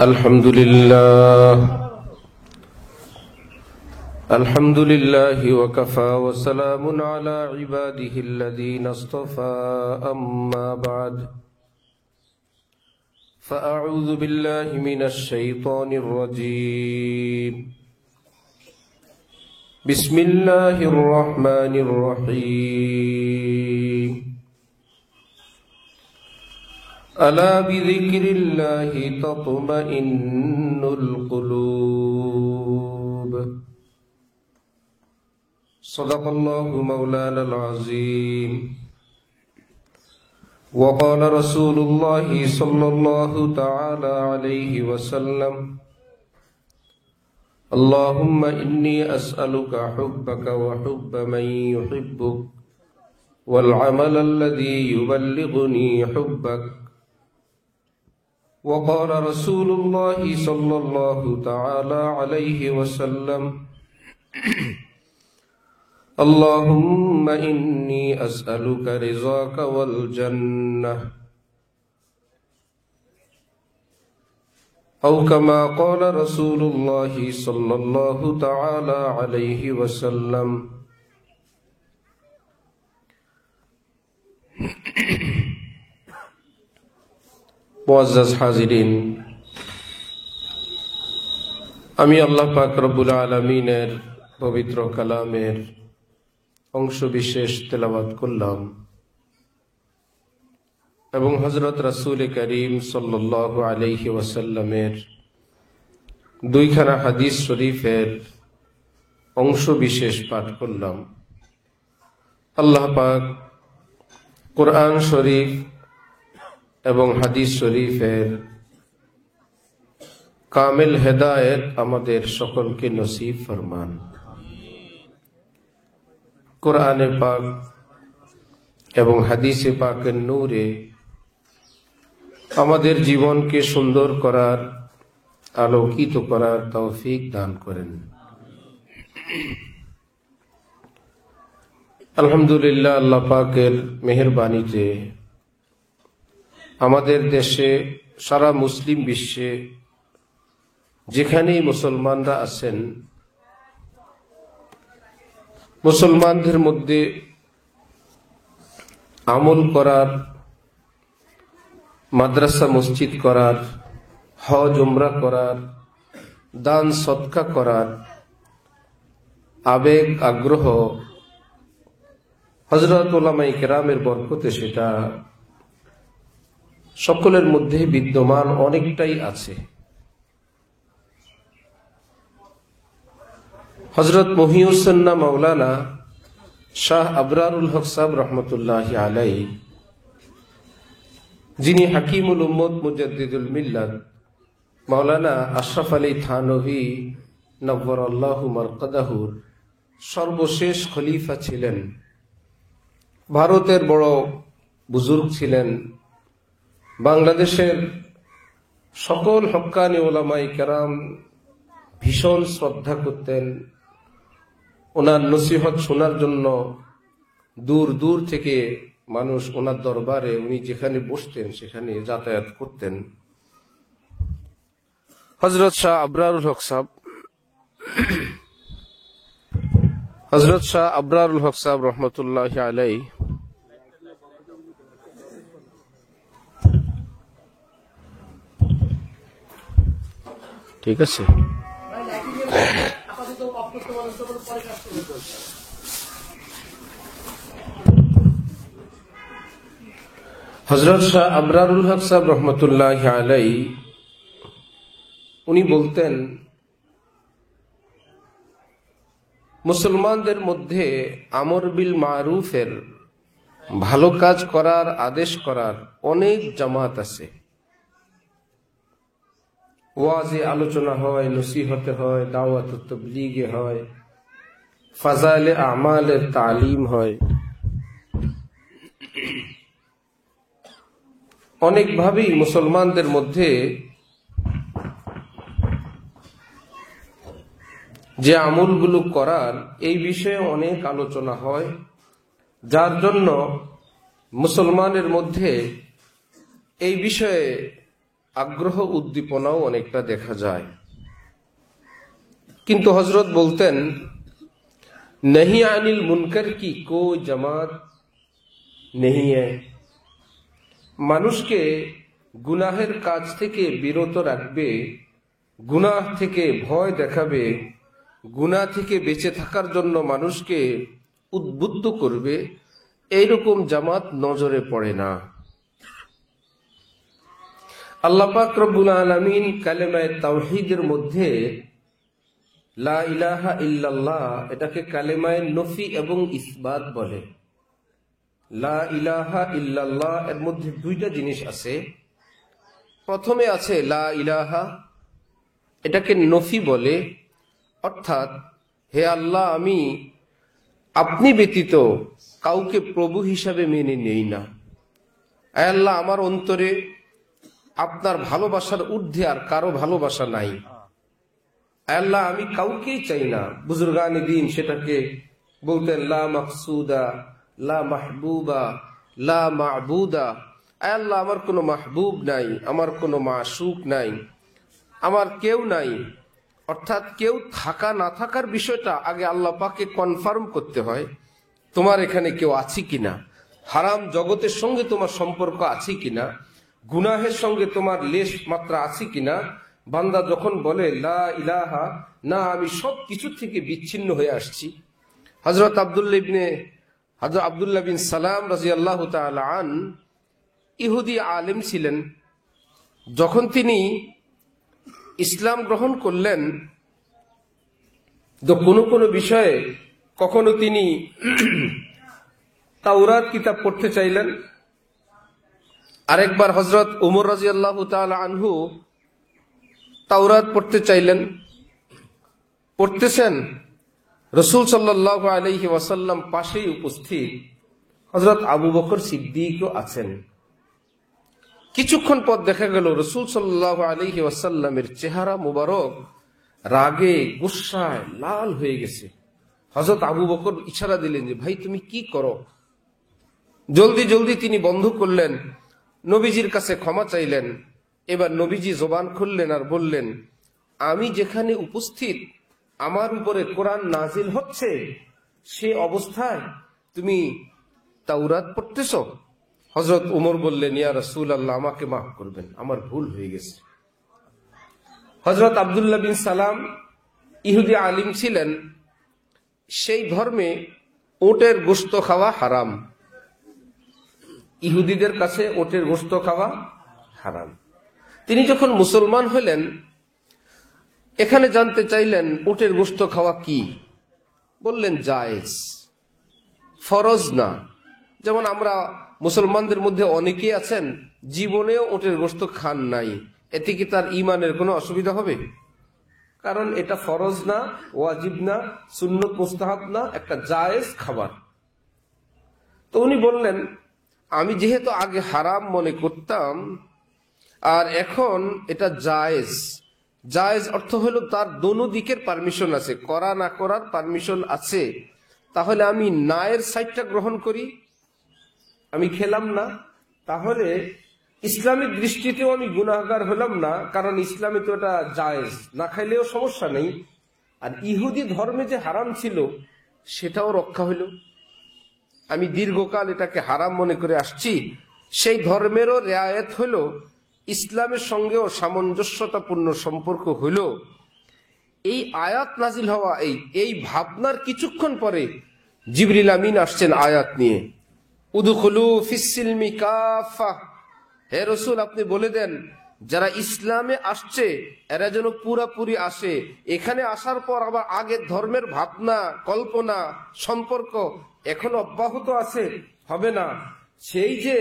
الحمد لله وكفى وسلام على عباده الذين اصطفى أما بعد فأعوذ بالله من الشيطان الرجيم بسم الله الرحمن الرحيم ألا بذكر الله تطمئن القلوب صدق الله مولانا العظيم وقال رسول الله صلى الله تعالى عليه وسلم اللهم إني أسألك حبك وحب من يحبك والعمل الذي يبلغني حبك وقال رسول الله صلى الله تعالى عليه وسلم اللهم إني أسألك رضاك والجنة أو كما قال رسول الله صلى الله تعالى عليه وسلم মুআজ্জাজ হাজিরিন, আমি আল্লাহ পাক রব্বুল আলামিনের পবিত্র কালামের অংশ বিশেষ তেলাওয়াত করলাম এবং হযরত রাসূল করিম সাল্লাল্লাহু আলাইহি ওয়াসাল্লামের দুইখানা হাদিস শরীফের অংশ বিশেষ পাঠ করলাম। আল্লাহ পাক কোরআন শরীফ এবং হাদিস শরীফের কামিল হেদায়েত আমাদের সকলকে নসিব ফরমান। কোরআনে পাক এবং হাদিসে পাকের নূরে আমাদের জীবনকে সুন্দর করার, আলোকিত করার তৌফিক দান করেন। আলহামদুলিল্লাহ, আল্লাহ পাকের মেহেরবানিতে আমাদের দেশে, সারা মুসলিম বিশ্বে যেখানেই মুসলমানরা আছেন, মুসলমানদের মধ্যে আমল করার, মাদ্রাসা মসজিদ করার, হজ উমরা করার, দান সদকা করার আবেগ আগ্রহ হযরত উলামায়ে কেরামের বরকতে সেটা সকলের মধ্যে বিদ্যমান অনেকটাই আছে। হযরত মহিউসুন্নাহ মাওলানা শাহ আবরারুল হক সাহেব রহমতুল্লাহি আলাইহি, যিনি হাকিমুল উম্মত মুজাদ্দিদুল মিল্লাত মাওলানা আশরাফ আলী থানভী নব্বরাল্লাহু মারকাদাহুর সর্বশেষ খলিফা ছিলেন, ভারতের বড় বুজুর্গ ছিলেন, বাংলাদেশের সকল হক্কানি উলামায়ে কেরাম ভীষণ শ্রদ্ধা করতেন। ওনার নসিহত শোনার জন্য দূর দূর থেকে মানুষ ওনার দরবারে, উনি যেখানে বসতেন সেখানে যাতায়াত করতেন। হযরত শাহ আবরারুল হক সাহেব, হযরত শাহ আবরারুল হক সাহেব রহমতুল্লাহি আলাইহি ঠিক আছে। হযরত শাহ আবরারুল হক সাহেব রহমতুল্লাহি আলাইহি উনি বলতেন, মুসলমানদের মধ্যে আমর বিল মারুফের, ভালো কাজ করার, আদেশ করার অনেক জামাত আছে। ওয়াজে আলোচনা হয়, নসিহতে হয়, দাওয়াত ও তাবলীগে হয়, ফাজাইলে আমালের তালিম হয়, অনেকভাবেই মুসলমানদের মধ্যে যে আমলগুলো করার, এই বিষয়ে অনেক আলোচনা হয়, যার জন্য মুসলমানের মধ্যে এই বিষয়ে আগ্রহ উদ্দীপনাও অনেকটা দেখা যায়। কিন্তু হযরত বলতেন, नहीं अनिल मुनकर की कोई जमात नहीं है। মানুষকে গুনাহের কাজ থেকে বিরত রাখবে, গুনাহ থেকে ভয় দেখাবে, গুনাহ থেকে বেঁচে থাকার জন্য মানুষকে উদ্বুদ্ধ করবে, এইরকম জামাত নজরে পড়ে না। আল্লাহ পাক রব্বুল আলামিন কালেমায়ে তাওহীদের মধ্যে লা ইলাহা ইল্লাল্লাহ এটাকে কালেমায়ে নফি এবং ইসবাত বলে। লা ইলাহা ইল্লাল্লাহ এর মধ্যে দুইটা জিনিস আছে। প্রথমে আছে লা ইলাহা, এটাকে নফি বলে, অর্থাৎ হে আল্লাহ, আমি আপনি ব্যতীত কাউকে প্রভু হিসাবে মেনে নেই না। হে আল্লাহ, আমার অন্তরে আপনার ভালোবাসার ঊর্ধ্বে আর কারো ভালোবাসা নাই। আল্লাহ, আমি কাউকেই চাই না। বুজুর্গানে দিন সেটাকে বলতেন লা মাকসুদা, লা মাহবুবা, লা মা'বুদা। আল্লাহ, আমার কোনো মাহবুব নাই, আমার কোনো মাশুক নাই, আমার কেউ নাই। অর্থাৎ কেউ থাকা না থাকার বিষয়টা আগে আল্লাহ পাককে কনফার্ম করতে হয়। তোমার এখানে কেউ আছে কিনা, হারাম জগতের সঙ্গে তোমার সম্পর্ক আছে কিনা, গুনাহের সঙ্গে তোমার লেশ মাত্রা আছে কিনা। বান্দা যখন বলে লা ইলাহা, না আমি সব কিছু থেকে বিচ্ছিন্ন হয়ে আসছি। হযরত আব্দুল্লাহ বিন সালাম রাদিয়াল্লাহু তাআলা আন ইহুদি আলেম ছিলেন। যখন তিনি ইসলাম গ্রহণ করলেন, তো কোনো বিষয়ে কখনো তিনি তাওরাত কিতাব পড়তে চাইলেন। আরেকবার হযরত উমর রাদিয়াল্লাহু তাআলা আনহু তাওরাত পড়তে চাইলেন। পড়তেছেন, রাসূল সাল্লাল্লাহু আলাইহি ওয়াসাল্লাম পাশেই উপস্থিত, হযরত আবু বকর সিদ্দিকও আছেন। কিছুক্ষণ পর দেখা গেল রাসূল সাল্লাল্লাহু আলাইহি ওয়াসাল্লামের চেহারা মুবারক রাগে গুসায় লাল হয়ে গেছে। হযরত আবু বকর ইশারা দিলেন যে ভাই তুমি কি করো। জলদি জলদি তিনি বন্ধ করলেন, নবীজির কাছে ক্ষমা চাইলেন। এবার নবীজি জবান খুললেন আর বললেন, আমি যেখানে উপস্থিত আমার উপরে কোরআন নাজিল হচ্ছে, সে অবস্থায় তুমি তাওরাত পড়তেছ। হযরত উমর বললেন, ইয়া রাসূলুল্লাহ, আমাকে মাফ করবেন, আমার ভুল হয়ে গেছে। হযরত আব্দুল্লাহ বিন সালাম ইহুদি আলিম ছিলেন। সেই ধর্মে ওটের গোশত খাওয়া হারাম। ইহুদিদের কাছে ওটের গোশত খাওয়া হারাম। তিনি যখন মুসলমান হলেন, এখানে জানতে চাইলেন উটের গোশত খাওয়া কি। বললেন জায়েজ, ফরজ না। যেমন আমরা মুসলমানদের মধ্যে অনেকেই আছেন জীবনেও উটের গোশত খান নাই, এতে কি তার ঈমানের কোনো অসুবিধা হবে? কারণ এটা ফরজ না, ওয়াজিব না, সুন্নত মুস্তাহাব না, একটা জায়েজ খাবার। তো উনি বললেন, আমি যেহেতু আগে হারাম মনে করতাম আর এখন এটা জায়েজ। জায়েজ অর্থ হলো তার দোনো দিকের পারমিশন আছে, করা না করার পারমিশন আছে। তাহলে আমি নায়ের সাইডটা গ্রহণ করি, আমি খেলাম না। তাহলে ইসলামিক দৃষ্টিতেও আমি গুনাহগার হলাম না, কারণ ইসলামে তো এটা জায়েজ, না খাইলেও সমস্যা নেই। আর ইহুদি ধর্মে যে হারাম ছিল সেটাও রক্ষা হইল। আমি দীর্ঘকাল এটাকে হারাম মনে করে আসছি, সেই ধর্মেরও রেয়ায়েত হইল, ইসলামের সঙ্গেও সামঞ্জস্যতাপূর্ণ সম্পর্ক হইল। এই আয়াত নাজিল হওয়া এই ভাবনার কিছুক্ষণ পরে জিবরিল আমিন আসছেন আয়াত নিয়ে, উদখুলু ফিস-সিলমি কাফা। হে রাসূল, আপনি বলে দেন যারা ইসলামে আসছে এরা যেন পুরাপুরি আসে। এখানে আসার পর আবার আগের ধর্মের ভাবনা, কল্পনা, সম্পর্ক এখন অব্যাহত আছে, হবে না। সেই যে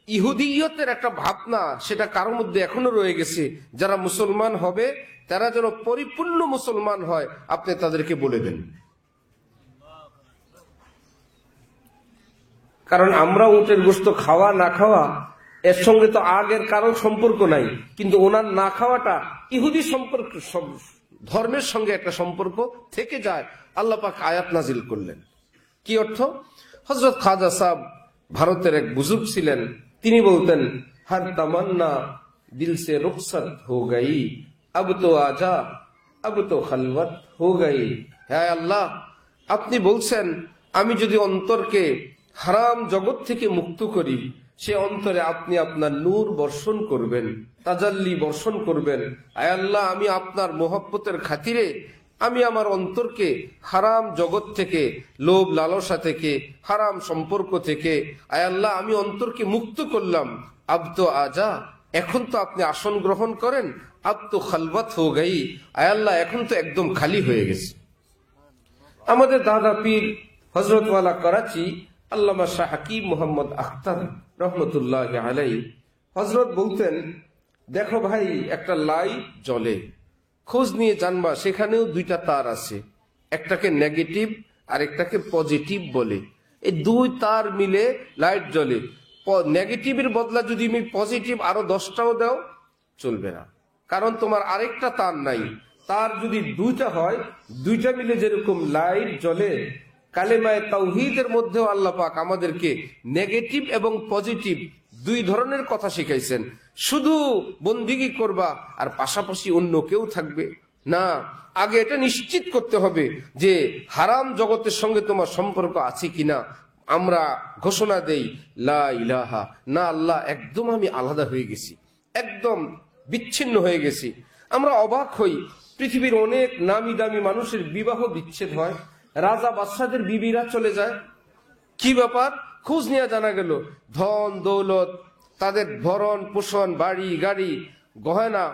ইহুদিয়তের একটা ভাবনা, সেটা কারোর মধ্যে এখনো রয়ে গেছে। যারা মুসলমান হবে তারা যেন পরিপূর্ণ মুসলমান হয়, আপনি তাদেরকে বলে দেন। কারণ আমরা উটের গোশত খাওয়া না খাওয়া এর সঙ্গে তো আগের কারণ সম্পর্ক নাই, কিন্তু ওনার না খাওয়াটা ইহুদি সম্পর্ক, ধর্মের সঙ্গে একটা সম্পর্ক থেকে যায়। আল্লাহ পাক আয়াত নাজিল করলেন। কি অর্থ? হযরত খাজা সাহেব ভারতের এক বুজুর্গ ছিলেন, তিনি বলতেন, হার তামান্না दिल से रुखसत हो गई, अब तो आजा, अब तो खलवत हो गई। হ্যাঁ আল্লাহ, আপনি বলছেন আমি যদি অন্তরকে হারাম জগৎ থেকে মুক্ত করি, সে অন্তরে আপনি আপনার নূর বর্ষণ করবেন, তাজাল্লি বর্ষণ করবেন। আয় আল্লাহ, আমি আপনার মোহব্বতের খাতিরে আমি আমার অন্তরকে হারাম জগৎ থেকে, লোভ লালসা থেকে, হারাম সম্পর্ক থেকে আয় আল্লাহ আমি অন্তরকে মুক্ত করলাম। আব তো আজা, এখন তো আপনি আসন গ্রহণ করেন। আব তো খালওয়াত হো গই, আয় আল্লাহ এখন তো একদম খালি হয়ে গেছে। আমাদের দাদা পীর হযরতওয়ালা করাচি আল্লামা শাহ হাকিম মোহাম্মদ আখতার রহমতুল্লাহ আলাইহি হযরত বলতেন, দেখো ভাই, একটা লাইট জ্বলে, খোঁজ নিয়ে জানবা সেখানেও দুইটা তার আছে, একটাকে নেগেটিভ আর একটাকে পজিটিভ বলে। এই দুই তার মিলে লাইট জ্বলে। নেগেটিভের বদলা যদি তুমি পজিটিভ আরো 10টাও দাও চলবে না, কারণ তোমার আরেকটা তার নাই। তার যদি দুইটা হয়, দুইটা মিলে যেরকম লাইট জ্বলে, কালেমায়ে তাওহীদের মধ্যেও আল্লাহ পাক আমাদেরকে নেগেটিভ এবং পজিটিভ দুই ধরনের কথা শিখাইছেন। শুধু বন্দিগি করবা আর পাশাপাশি অন্য কেউ থাকবে না, আগে এটা নিশ্চিত করতে হবে যে হারাম জগতের সঙ্গে তোমার সম্পর্ক আছে কিনা। আমরা ঘোষণা দেই লা ইলাহা, না আল্লাহ, একদম আমি আলাদা হয়ে গেছি, একদম বিচ্ছিন্ন হয়ে গেছি। আমরা অবাক হই, পৃথিবীর অনেক নামি দামি মানুষের বিবাহ বিচ্ছেদ হয়, রাজা বাদশাদের বিবিরা চলে যায়। কি ব্যাপার? খোঁজ নিয়ে জানা গেল ধন দৌলত, তাদের ভরণ পোষণ, বাড়ি গাড়ি গহনা,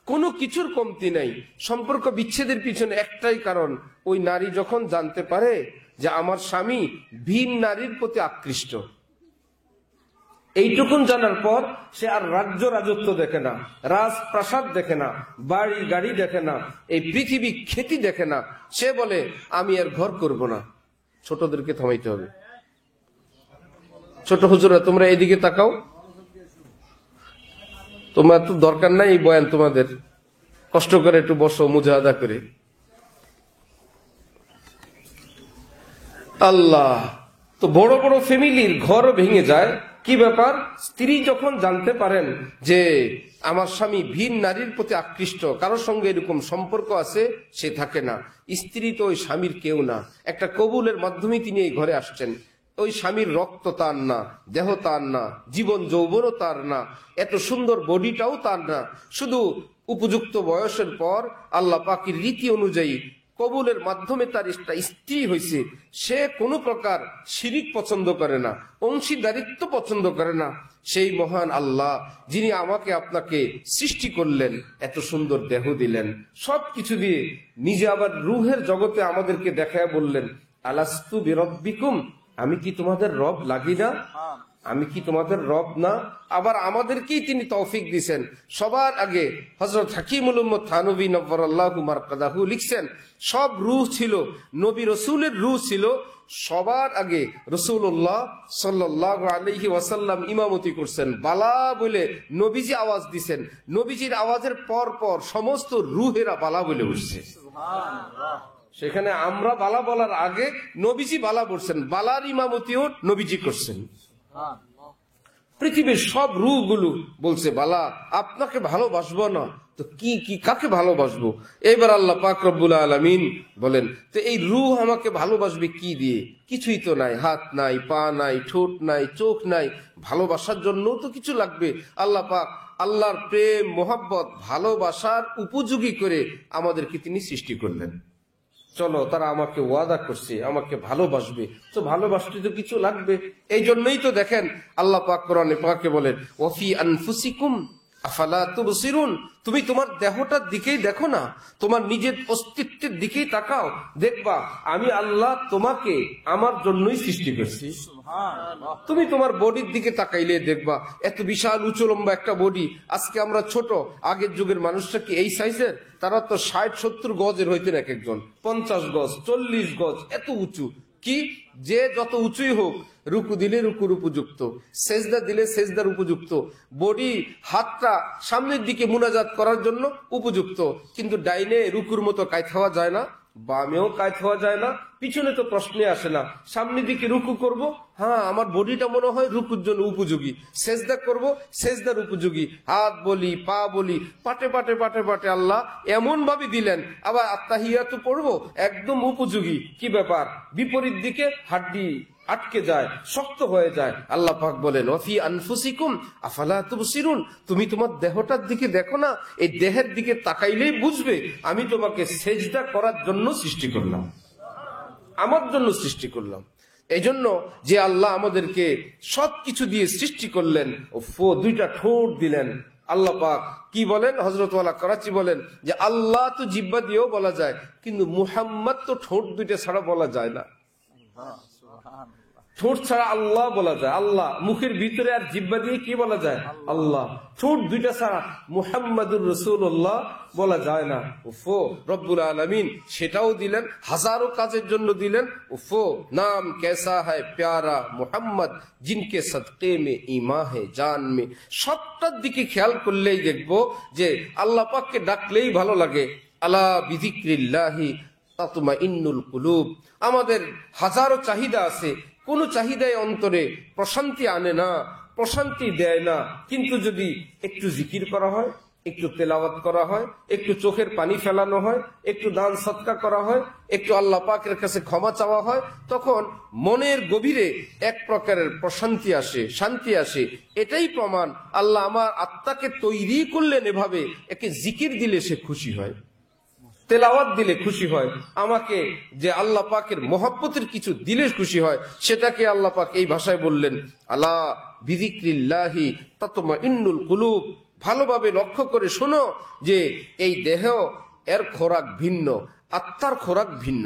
কোনো কিছুর কমতি নাই। সম্পর্ক বিচ্ছেদের পিছনে একটাই কারণ, ওই নারী যখন জানতে পারে যে আমার স্বামী ভিন নারীর প্রতি আকৃষ্ট, এইটুকুন জানার পর সে আর রাজ্য রাজত্ব দেখে না, রাজপ্রাসাদ দেখে না, বাড়ি গাড়ি দেখে না, এই পৃথিবী খ্যাতি দেখে না। সে বলে আমি আর ঘর করব না। ছোটদেরকে থামাইতে হবে। ছোট হুজুরা, তোমরা এইদিকে তাকাও, তোমার তো দরকার নাই এই বয়ান, তোমাদের কষ্ট করে একটু বসো মুজাহাদা করে। আল্লাহ, তো বড় বড় ফ্যামিলির ঘর ভেঙে যায়। কি ব্যাপার? স্ত্রী যখন জানতে পারেন যে আমার স্বামী ভিন নারীর প্রতি আকৃষ্ট, কারোর সঙ্গে এরকম সম্পর্ক আছে, সে থাকে না। স্ত্রী তো ওই স্বামীর কেউ না, একটা কবুলের মাধ্যমে তিনি এই ঘরে আসছেন। ওই স্বামীর রক্ত তার না, দেহ তার না, জীবন যৌবনও তার না, এত সুন্দর বডিটাও তার না। শুধু উপযুক্ত বয়সের পর আল্লাহ পাকের রীতি অনুযায়ী কবুলের মাধ্যমে তার স্ত্রী হয়েছে। সে কোনো প্রকার শিরিক পছন্দ করে না, অংশীদারিত্ব পছন্দ করে না। সেই মহান আল্লাহ যিনি আমাকে আপনাকে সৃষ্টি করলেন, এত সুন্দর দেহ দিলেন, সবকিছু দিয়ে নিজে আবার রুহের জগতে আমাদেরকে দেখায় বললেন, আলাস্তু বিরব্বিকুম, আমি কি তোমাদের রব লাগি না? আমি কি তোমাদের রব না? আবার আমাদেরকেই তিনি তৌফিক দিয়েছেন। সবার আগে হযরত হাকিমুল উম্মত থানভী নব্বরাল্লাহু মারকাদাহু লিখছেন, সব রূহ ছিল, নবী রাসূলের রূহ ছিল, সবার আগে রাসূলুল্লাহ সাল্লাল্লাহু আলাইহি ওয়াসাল্লাম ইমামতি করছেন। বালা বলে নবীজি আওয়াজ দিছেন, নবীজির আওয়াজের পর পর সমস্ত রূহেরা বালা বলে উঠছে। সুবহানাল্লাহ। সেখানে আমরা বালা বলার আগে নবীজি বালা বলছেন, বালার ইমামতিও নবীজি করছেন। পৃথিবীর সব রূহগুলো বলছে বালা, আপনাকে ভালোবাসবো না তো কি কি কাকে ভালোবাসবো? এবার আল্লাহ পাক রব্বুল আলামিন বলেন, তো এই রূহ আমাকে ভালোবাসবে কি দিয়ে? কিছুই তো নাই, হাত নাই, পা নাই, ঠোঁট নাই, চোখ নাই, ভালোবাসার জন্য তো কিছু লাগবে। আল্লাহ পাক আল্লাহর প্রেম মোহাব্বত ভালোবাসার উপযোগী করে আমাদেরকে তিনি সৃষ্টি করলেন। চলো, তারা আমাকে ওয়াদা করছে আমাকে ভালোবাসবে, তো ভালোবাসতে তো কিছু লাগবে। এই জন্যই তো দেখেন আল্লাহ পাক কোরআনে পাকে বলেন, ওয়াফি আনফুসিকুম আফালা তুবসিরুন, তুমি তোমার দেহটার দিকেই দেখো না, তোমার নিজের অস্তিত্বের দিকেই তাকাও, দেখবা আমি আল্লাহ তোমাকে আমার জন্যই সৃষ্টি করছি। তুমি তোমার বডির দিকে তাকাইলে দেখবা এত বিশাল উঁচু লম্বা একটা বডি। আজকে আমরা ছোট, আগের যুগের মানুষরা কি এই সাইজের? তারা তো 60-70 গজের হইতেন, এক একজন 50 গজ 40 গজ, এত উঁচু। কি যে যত উঁচুই হোক, রুকু দিলে রুকুর উপযুক্ত, সেজদা দিলে সেজদার উপযুক্ত, বডি হাতটা সামনের দিকে মুনাজাত করার জন্য উপযুক্ত, কিন্তু ডাইনে রুকুর মতো কায় খাওয়া যায় না, বামেও কায়ত হওয়া যায় না, পিছনে তো প্রশ্নে আসে না। সামনের দিকে রুকু করব, হ্যাঁ আমার বডিটা মনে হয় রুকুর জন্য উপযোগী, সেজদা করব সেজদার উপযোগী, হাত বলি পা বলি, পাটে পাটে পাটে পাটে আল্লাহ এমন ভাবে দিলেন। আবার আত্তাহিয়াতু পড়বো, একদম উপযোগী। কি ব্যাপার, বিপরীত দিকে হাড্ডি আটকে যায়, শক্ত হয়ে যায়। আল্লাহ পাক বলেন ওয়াফি আনফুসিকুম আফালা তুবসিরুন, তুমি তোমার দেহটার দিকে দেখো না? এই দেহের দিকে তাকাইলেই বুঝবে আমি তোমাকে সেজদা করার জন্য সৃষ্টি করলাম, আমার জন্য সৃষ্টি করলাম। এই জন্য যে আল্লাহ আমাদেরকে সবকিছু দিয়ে সৃষ্টি করলেন, দুইটা ঠোঁট দিলেন। আল্লাহ পাক কি বলেন, হযরত ওয়ালা করাচি বলেন যে আল্লাহ তো জিহ্বা দিয়েও বলা যায়, কিন্তু মুহাম্মদ তো ঠোঁট দুইটা ছাড়া বলা যায় না। ঠোঁট ছাড়া আল্লাহ বলা যায়, আল্লাহ মুখের ভিতরে, আর জিহ্বা দিয়ে কি বলা যায়? আল্লাহ। ঠোঁট দুইটা ছাড়া মুহাম্মাদুর রাসূলুল্লাহ বলা যায় না। উফো, রব্বুল আলামিন সেটাও দিলেন, হাজারো কাজের জন্য দিলেন। উফো, নাম कैसा है प्यारा মুহাম্মদ জিনকে সদকে মে ঈমান है জান মে। সবটার দিকে খেয়াল করলেই দেখবো যে আল্লাহ পাককে ডাকলেই ভালো লাগে। আলা বিযিক্রিল্লাহি তাতমাইন্নুল কুলুব। আমাদের হাজারো চাহিদা আছে, কোন চাহিদায় অন্তরে প্রশান্তি আনে না, প্রশান্তি দেয় না। কিন্তু যদি একটু জিকির করা হয়, একটু তেলাওয়াত করা হয়, একটু চোখের পানি ফেলানো হয়, একটু দান সদকা করা হয়, একটু আল্লাহ পাকের কাছে ক্ষমা চাওয়া হয়, তখন মনের গভীরে এক প্রকারের প্রশান্তি আসে, শান্তি আসে। এটাই প্রমাণ আল্লাহ আমার আত্মাকে তৈরি করলেন এভাবে, একে জিকির দিলে সে খুশি হয়, তেলাওয়াত দিলে খুশি হয়। আমাকে যে আল্লাহ পাকের মহব্বতের কিছু দিলে খুশি হয়, সেটাকে আল্লাহ পাক এই ভাষায় বললেন আলা বিযিক্রিল্লাহি তাতমাইন্নুল কুলুব। ভালোভাবে লক্ষ্য করে শোনো যে এই দেহ এর খোরাক ভিন্ন, আত্মার খোরাক ভিন্ন।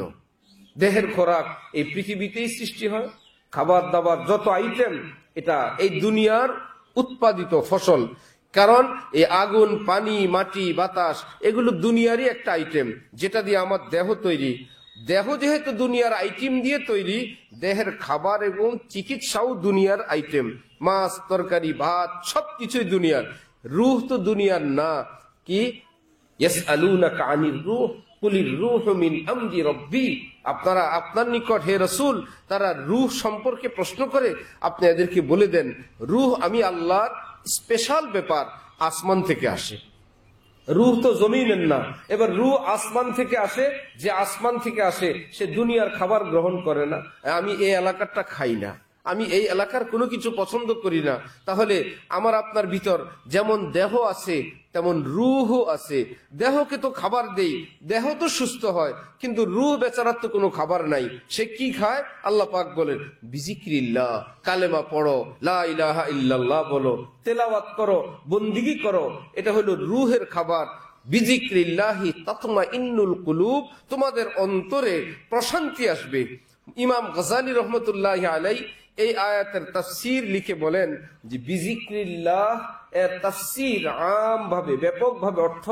দেহের খোরাক এই পৃথিবীতেই সৃষ্টি হয়, খাবার দাবার যত আইটেম এটা এই দুনিয়ার উৎপাদিত ফসল। কারণ এই আগুন, পানি, মাটি, বাতাস এগুলো দুনিয়ারই একটা আইটেম, যেটা দিয়ে আমার দেহ তৈরি। দেহ যেহেতু দুনিয়ার আইটেম দিয়ে তৈরি, দেহের খাবার এবং চিকিৎসাও দুনিয়ার আইটেম। মাছ, তরকারি, ভাত সবকিছুই দুনিয়ার। রূহ তো দুনিয়ার না। কি ইয়াসআলুনাকা আনির রূহ কুলির রূহু মিন আমরি রাব্বি। আপনারা আপনার নিকট হে রাসূল তারা রূহ সম্পর্কে প্রশ্ন করে, আপনি এদেরকে বলে দেন রূহ আমি আল্লাহর স্পেশাল ব্যাপার, আসমান থেকে আসে। রূহ তো জমিনের না, এবার রূহ আসমান থেকে আসে। যে আসমান থেকে আসে সে দুনিয়ার খাবার গ্রহণ করে না। আমি এই এলাকারটা খাই না, আমি এই এলাকার কোনো কিছু পছন্দ করি না। তাহলে আমার আপনার ভিতর যেমন দেহ আছে তেমন রূহ আছে। দেহকে তো খাবার দেই, দেহ তো সুস্থ হয়, কিন্তু রূহ বেচারার তো কোনো খাবার নাই। সে কি খায়? আল্লাহ পাক বলেন বিজিক্রিল্লাহ, কালেমা পড়ো, লা ইলাহা ইল্লাল্লাহ বলো, তেলাওয়াত করো, বন্দিগি করো। এটা হলো রূহের খাবার। বিজিক্রিল্লাহি তাতমাইন্নুল কুলুব, তোমাদের অন্তরে প্রশান্তি আসবে। ইমাম গজালি রহমতুল্লাহ আলাই এই আয়াতের তাফসীর লিখে বলেন যে বিজিক্রিল্লাহ এর তাফসীর আম ভাবে, ব্যাপক ভাবে অর্থ,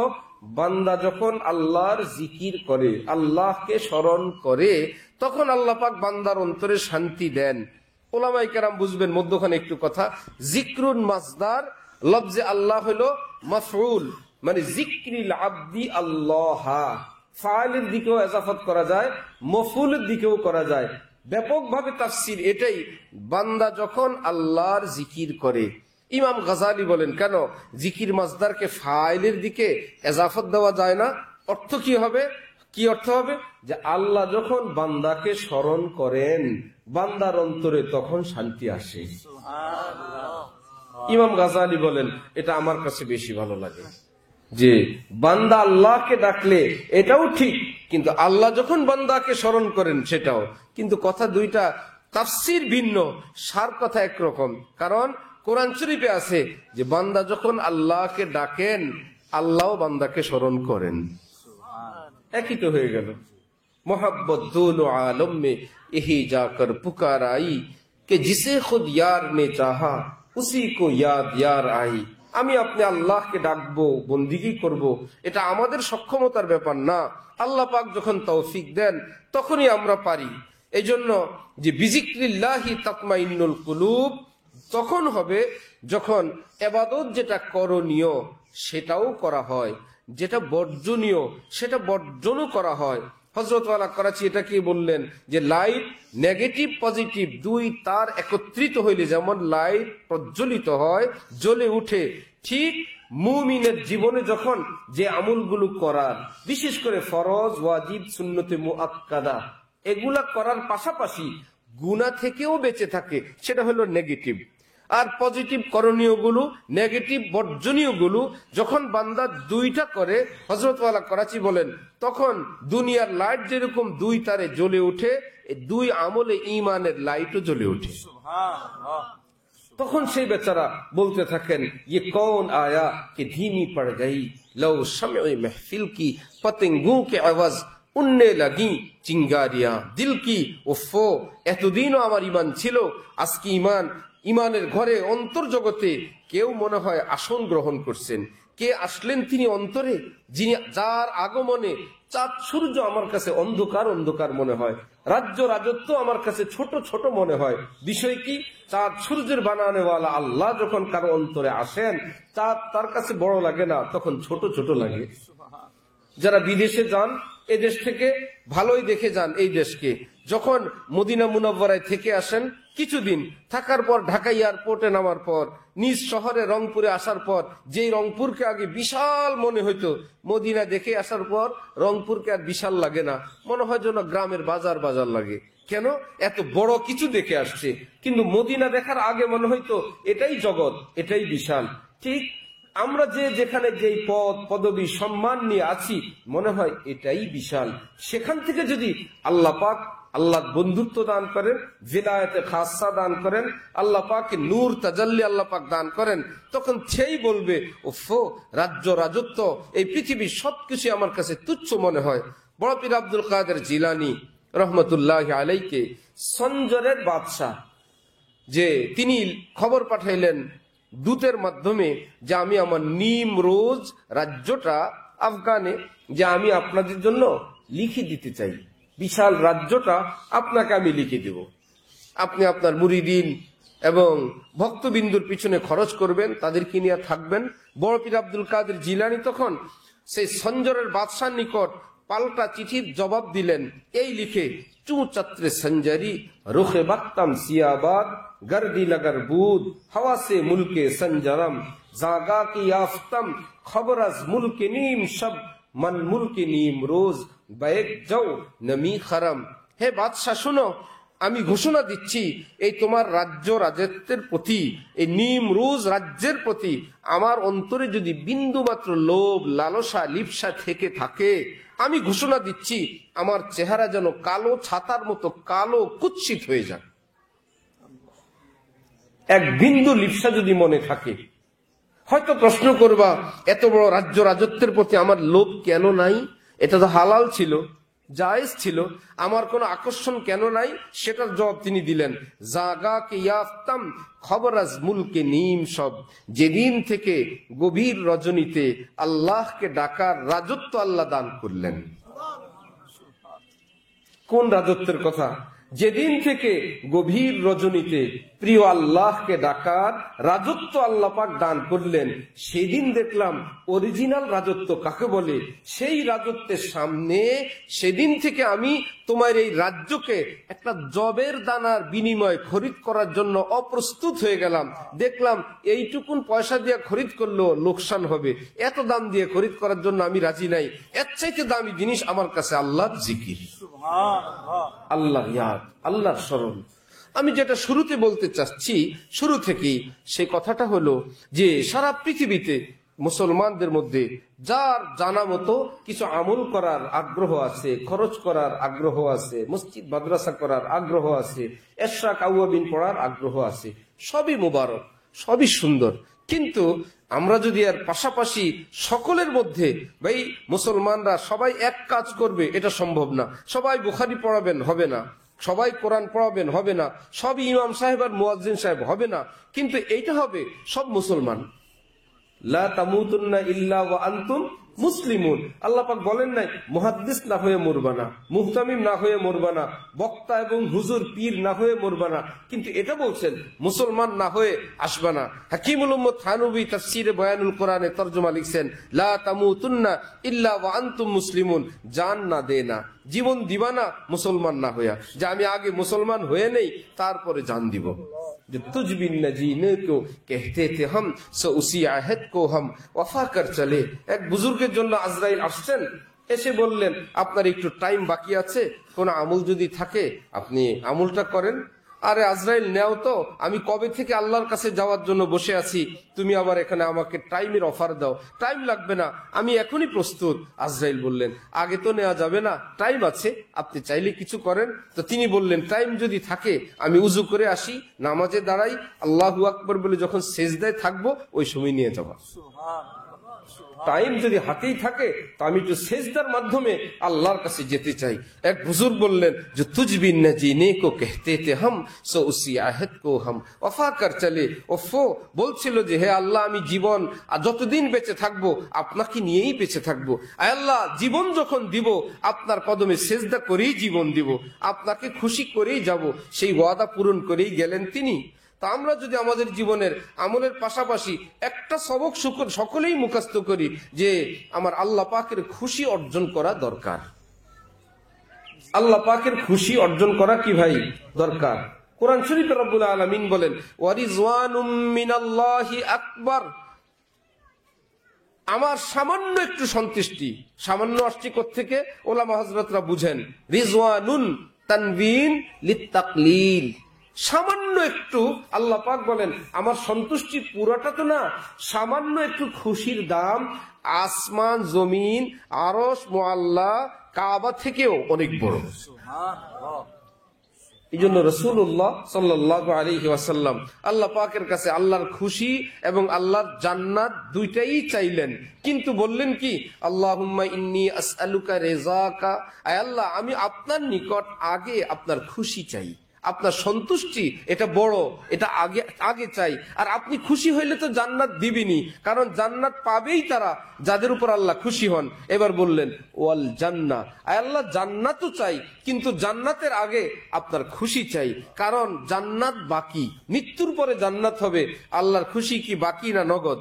বান্দা যখন আল্লাহর জিকির করে, আল্লাহকে স্মরণ করে, তখন আল্লাহ পাক বান্দার অন্তরে শান্তি দেন। ওলামায়ে কেরাম বুঝবেন মধ্যখানে একটু কথা। জিক্রুন মাসদার, লফজে আল্লাহ হলো মাফউল, মানে জিক্রিল আব্দি আল্লাহ। ফাইলের দিকেও এজাফত করা যায়, মফউলের দিকেও করা যায়। ব্যাপকভাবে তাফসীর এটাই, বান্দা যখন আল্লাহর জিকির করে। ইমাম গাজালি বলেন কেন জিকির মাসদারকে ফাইলের দিকে এজাফত দেওয়া যায় না? অর্থ কি হবে? কি অর্থ হবে? যে আল্লাহ যখন বান্দাকে স্মরণ করেন, বান্দার অন্তরে তখন শান্তি আসে। ইমাম গাজালি বলেন এটা আমার কাছে বেশি ভালো লাগে, যে বান্দা আল্লাহকে ডাকলে এটাও ঠিক, কিন্তু আল্লাহ যখন বান্দাকে স্মরণ করেন সেটাও। কিন্তু কথা দুইটা, তাফসীর ভিন্ন, সার কথা একরকম। কারণ কোরআন শরীফে আছে যে বান্দা যখন আল্লাহকে ডাকেন, আল্লাহ বান্দাকে স্মরণ করেন। একই তো হয়ে গেল। मोहब्बत दोनों आलम में यही जाकर पुकार आई कि जिसे खुद यार ने चाहा उसी को याद यार आई। আমি আপনি আল্লাহকে ডাকবো, বন্দিগি করব, এটা আমাদের সক্ষমতার ব্যাপার না। আল্লাহ পাক যখন তৌফিক দেন তখনই আমরা পারি। এই জন্য যে বিজিক্রিল্লাহি তাতমাইন্নুল কুলুব তখন হবে যখন ইবাদত যেটা করণীয় সেটাও করা হয়, যেটা বর্জনীয় সেটা বর্জনও করা হয়। হযরত ওয়ালা করাচি এটা কি বললেন যে লাইট নেগেটিভ পজিটিভ দুই তার একত্রিত হইলে যেমন লাইট প্রজ্বলিত হয়, জ্বলে উঠে, ঠিক মুমিনের জীবনে যখন যে আমলগুলো করার, বিশেষ করে ফরজ, ওয়াজিব, সুন্নতে মুআক্কাদা, এগুলা করার পাশাপাশি গুনাহ থেকেও বেঁচে থাকে, সেটা হলো নেগেটিভ। আর পজিটিভ করণীয় গুলো, নেগেটিভ বর্জনীয় গুলো যখন বান্দা দুইটা করে, হযরত ওয়ালা করাচি বলেন, তখন দুনিয়ার লাইট যেরকম দুই তারে জ্বলে উঠে, এই দুই আমলে ঈমানের লাইটও জ্বলে ওঠে। তখন সেই বেচারা বলতে থাকেন, ये कौन आया कि धीमी पड़ गई लो शम्अ महफिल की पतंगों के आवाज उन्ने लगी चिंगारियां दिल की उफ़ो। এতদিনও আমার ঈমান ছিল, আজকে ঈমানের ঘরে অন্তর জগতে কেউ মনে হয় আসন গ্রহণ করছেন। কে আসলেন তিনি অন্তরে, যিনি যার আগমনে চাঁদ সূর্য আমার কাছে অন্ধকার অন্ধকার মনে হয়, রাজ্য রাজত্ব আমার কাছে ছোট ছোট মনে হয়। বিষয় কি, চাঁদ সূর্যের বানানেওয়ালা আল্লাহ যখন কারো অন্তরে আসেন, চাঁদ তার কাছে বড় লাগে না, তখন ছোট ছোট লাগে। যারা বিদেশে যান, এই দেশ থেকে ভালোই দেখে যান এই দেশকে, যখন মদিনা মুনাওয়ারায় থেকে আসেন কিছুদিন থাকার পর, ঢাকা এয়ারপোর্টে নামার পর, নিজ শহরে রংপুরে আসার পর, যেই রংপুরকে আগে বিশাল মনে হইতো, মদিনা দেখে আসার পর রংপুরকে আর বিশাল লাগে না, মনে হয় যেন গ্রামের বাজার বাজার লাগে। কেন? এত বড় কিছু দেখে আসছে। কিন্তু মদিনা দেখার আগে মনে হইতো এটাই জগৎ, এটাই বিশাল। ঠিক আমরা যে যেখানে যেই পদ পদবী সম্মান নিয়ে আছি, মনে হয় এটাই বিশাল। সেখান থেকে যদি আল্লাহ পাক আল্লাহ বন্ধুত্ব দান করেন, ভিলায়াতে খাসা দান করেন, আল্লাহ পাক নূর তাজাল্লি আল্লাহ পাক দান করেন, তখন সেই বলবে, ওফো, রাজ্য রাজত্ব, এই পৃথিবীর সবকিছু আমার কাছে তুচ্ছ মনে হয়। বড় পীর আব্দুল কাদের জিলানী রহমতুল্লাহ আলাইকে সঞ্জরের বাদশাহ, যে তিনি খবর পাঠাইলেন দূতের মাধ্যমে যে আমি আমার নিমরোজ রাজ্যটা আফগানে, যে আমি আপনাদের জন্য লিখে দিতে চাই, বিশাল রাজ্যটা আপনাকে আমি লিখে দেব, আপনি আপনার মুরিদিন এবং ভক্তবিন্দুর পিছনে খরচ করবেন, তাদেরকে নিয়ে থাকবেন। বড় পীর আব্দুল কাদের জিলানী তখন সেই সঞ্জরের বাদশার নিকট পাল্টা চিঠির জবাব দিলেন এই লিখে, চু চত্রে সঞ্জরি রুখে বাক্তাম সিয়াবাদ गर्दी लगर बूद हवा से मुल्के संजरम जागा की याफ्तम खबर अज मुल्क नीम शब मन मुल्क नीम रोज बैग जाओ नमी खरम। हे बादशाह শুনো, আমি ঘোষণা দিচ্ছি, এই তোমার রাজ্য রাজত্বের প্রতি, এই নিমরোজ রাজ্যের প্রতি আমার অন্তরে যদি বিন্দু মাত্র লোভ, লালসা, লিপ্সা থেকে থাকে, আমি ঘোষণা দিচ্ছি আমার চেহারা যেন কালো ছাতার মতো কালো কুৎসিত হয়ে যায়। এক বিন্দু লিপ্সা যদি মনে থাকে, হয়তো প্রশ্ন করবা, এত বড় রাজ্য রাজত্বের প্রতি আমার লোভ কেন নাই? এটা তো হালাল ছিল, জায়েজ ছিল, আমার কোনো আকর্ষণ কেন নাই? সেটার জবাব তিনি দিলেন, জাগা কে ইয়াফতাম খবর আজ মুলকে নিম সব, যেদিন থেকে গভীর রজনীতে আল্লাহকে ডাকার রাজত্ব আল্লাহ দান করলেন। কোন রাজত্বের কথা? যেদিন থেকে গভীর রজনীতে প্রিয় আল্লাহকে ডাকার রাজত্ব আল্লাহ পাক দান করলেন, সেদিন দেখলাম অরিজিনাল রাজত্ব কাকে বলে। সেই রাজত্বের সামনে সেদিন থেকে আমি তোমার এই রাজ্যকে একটা জবের দানার বিনিময়ে খরিদ করার জন্য অপ্রস্তুত হয়ে গেলাম। দেখলাম এইটুকুন পয়সা দিয়ে খরিদ করলেও লোকসান হবে, এত দাম দিয়ে খরিদ করার জন্য আমি রাজি নাই। এর চাইতে দামি জিনিস আমার কাছে আল্লাহর জিকির, আল্লাহর ইয়াদ, আল্লাহর স্মরণ। আমি যেটা শুরুতে বলতে চাচ্ছি, শুরু থেকেই সেই কথাটা হলো যে সারা পৃথিবীতে মুসলমানদের মধ্যে যার জানা মতো কিছু আমল করার আগ্রহ আছে, খরচ করার আগ্রহ আছে, মসজিদ মাদ্রাসা করার আগ্রহ আছে, এশরাক আউয়াবিন পড়ার আগ্রহ আছে, সবই মুবারক, সবই সুন্দর। কিন্তু আমরা যদি এর পাশাপাশি সকলের মধ্যে, ভাই মুসলমানরা সবাই এক কাজ করবে এটা সম্ভব না, সবাই বুখারী পড়াবেন হবে না, সবাই কোরআন পড়াবেন হবে না, সব ইমাম সাহেব আর মুয়াজ্জিন সাহেব হবে না, কিন্তু এইটা হবে সব মুসলমান, লা তামুতুন্না ইল্লা ওয়া আনতুম মুসলিমুন। আল্লাহ পাক বলেন নাই মুহাদ্দিস না হয়ে মরবা না, মুহতামিম না হয়ে মরবা না, বক্তা এবং হুজুর পীর না হয়ে মরবা না, কিন্তু এটা বলছেন মুসলমান না হয়ে আসবা না। হাকিমুল উম্মত থানবী তাফসীরে বয়ানুল কোরআনে তরজমা লিখছেন, লা তামুতুন্না ইল্লা ওয়া আনতুম মুসলিমুন, জান না দে না, জীবন দিবা না মুসলমান না হইয়া, যে আমি আগে মুসলমান হয়ে নেই তারপরে জান দিব। जो तुझ बिन न जीने को कहते थे हम, सो उसी आहद को हम वफा कर चले। এক বুজুর্গের জন্য আজরাইল আসছেন, এসে বললেন আপনার একটু টাইম বাকি আছে, কোন আমল যদি থাকে আপনি আমলটা করেন। আরে আজরাইল নেও তো, আমি কবে থেকে আল্লাহর কাছে যাওয়ার জন্য বসে আছি, তুমি আবার এখানে আমাকে টাইমের অফার দাও। টাইম লাগবে না, আমি এখনই প্রস্তুত। আজরাইল বললেন আগে তো নেওয়া যাবে না, টাইম আছে, আপনি চাইলে কিছু করেন। তো তিনি বললেন টাইম যদি থাকে আমি উজু করে আসি, নামাজে দাঁড়াই, আল্লাহু আকবার বলে যখন সেজদায় থাকবো ওই সময় নিয়ে যাবো। টাইম যদি হাতেই থাকে তো আমি তো সেজদার মাধ্যমে আল্লাহর কাছে যেতে চাই। এক বুজুর্গ বললেন যে তুঝ বিন ন জিনে কো कहते थे हम, सो उसी आहद को हम वफा कर चले। ওফো বলছিল যে হে আল্লাহ আমি জীবন যতদিন বেঁচে থাকবো আপনাকে নিয়েই বেঁচে থাকবো। আয় আল্লাহ জীবন যখন দিব আপনার কদমে সেজদা করেই জীবন দিব, আপনাকে খুশি করেই যাব, সেই ওয়াদা পূরণ করেই গেলেন তিনি। তা আমরা যদি আমাদের জীবনের আমলের পাশাপাশি একটা সবক সকলেই মুখস্থ করি যে আমার আল্লাহ পাকের খুশি অর্জন করা দরকার। আল্লাহ পাকের খুশি অর্জন করা কি ভাই দরকার। কোরআন শরীফে রব্বুল আলামিন বলেন ওয়ারিজওয়ানুম মিনাল্লাহি আকবার, আমার সামান্য একটু সন্তুষ্টি। সামান্য আসছে কোত্থেকে? ওলামা হযরতরা বুঝেন রিজওয়ানুন তানবিন লিতাকলিল, সামান্য একটু। আল্লাহ পাক বলেন আমার সন্তুষ্টি পুরাটা তো না, সামান্য একটু খুশির দাম আসমান জমিন আরশ মুআল্লা কাবা থেকেও অনেক বড়। এই জন্য রাসূলুল্লাহ সাল্লাল্লাহু আলাইহি ওয়াসাল্লাম আল্লাহ পাকের কাছে আল্লাহর খুশি এবং আল্লাহর জান্নাত দুইটাই চাইলেন, কিন্তু বললেন কি আল্লাহুম্মা ইন্নী আসআলুকা রিযাকা, আয় আল্লাহ আমি আপনার নিকট আগে আপনার খুশি চাই, আপনার সন্তুষ্টি এটা বড়, এটা আগে আগে চাই। আর আপনি খুশি হইলে তো জান্নাত দিবেনি, কারণ জান্নাত পাবেই তারা যাদের উপর আল্লাহ খুশি হন। এবার বললেন ওয়াল জান্নাহ, আয় আল্লাহ জান্নাতও চাই, কিন্তু জান্নাতের আগে আপনার খুশি চাই, কারণ জান্নাত বাকি, মৃত্যুর পরে জান্নাত হবে। আল্লাহর খুশি কি বাকি না নগদ?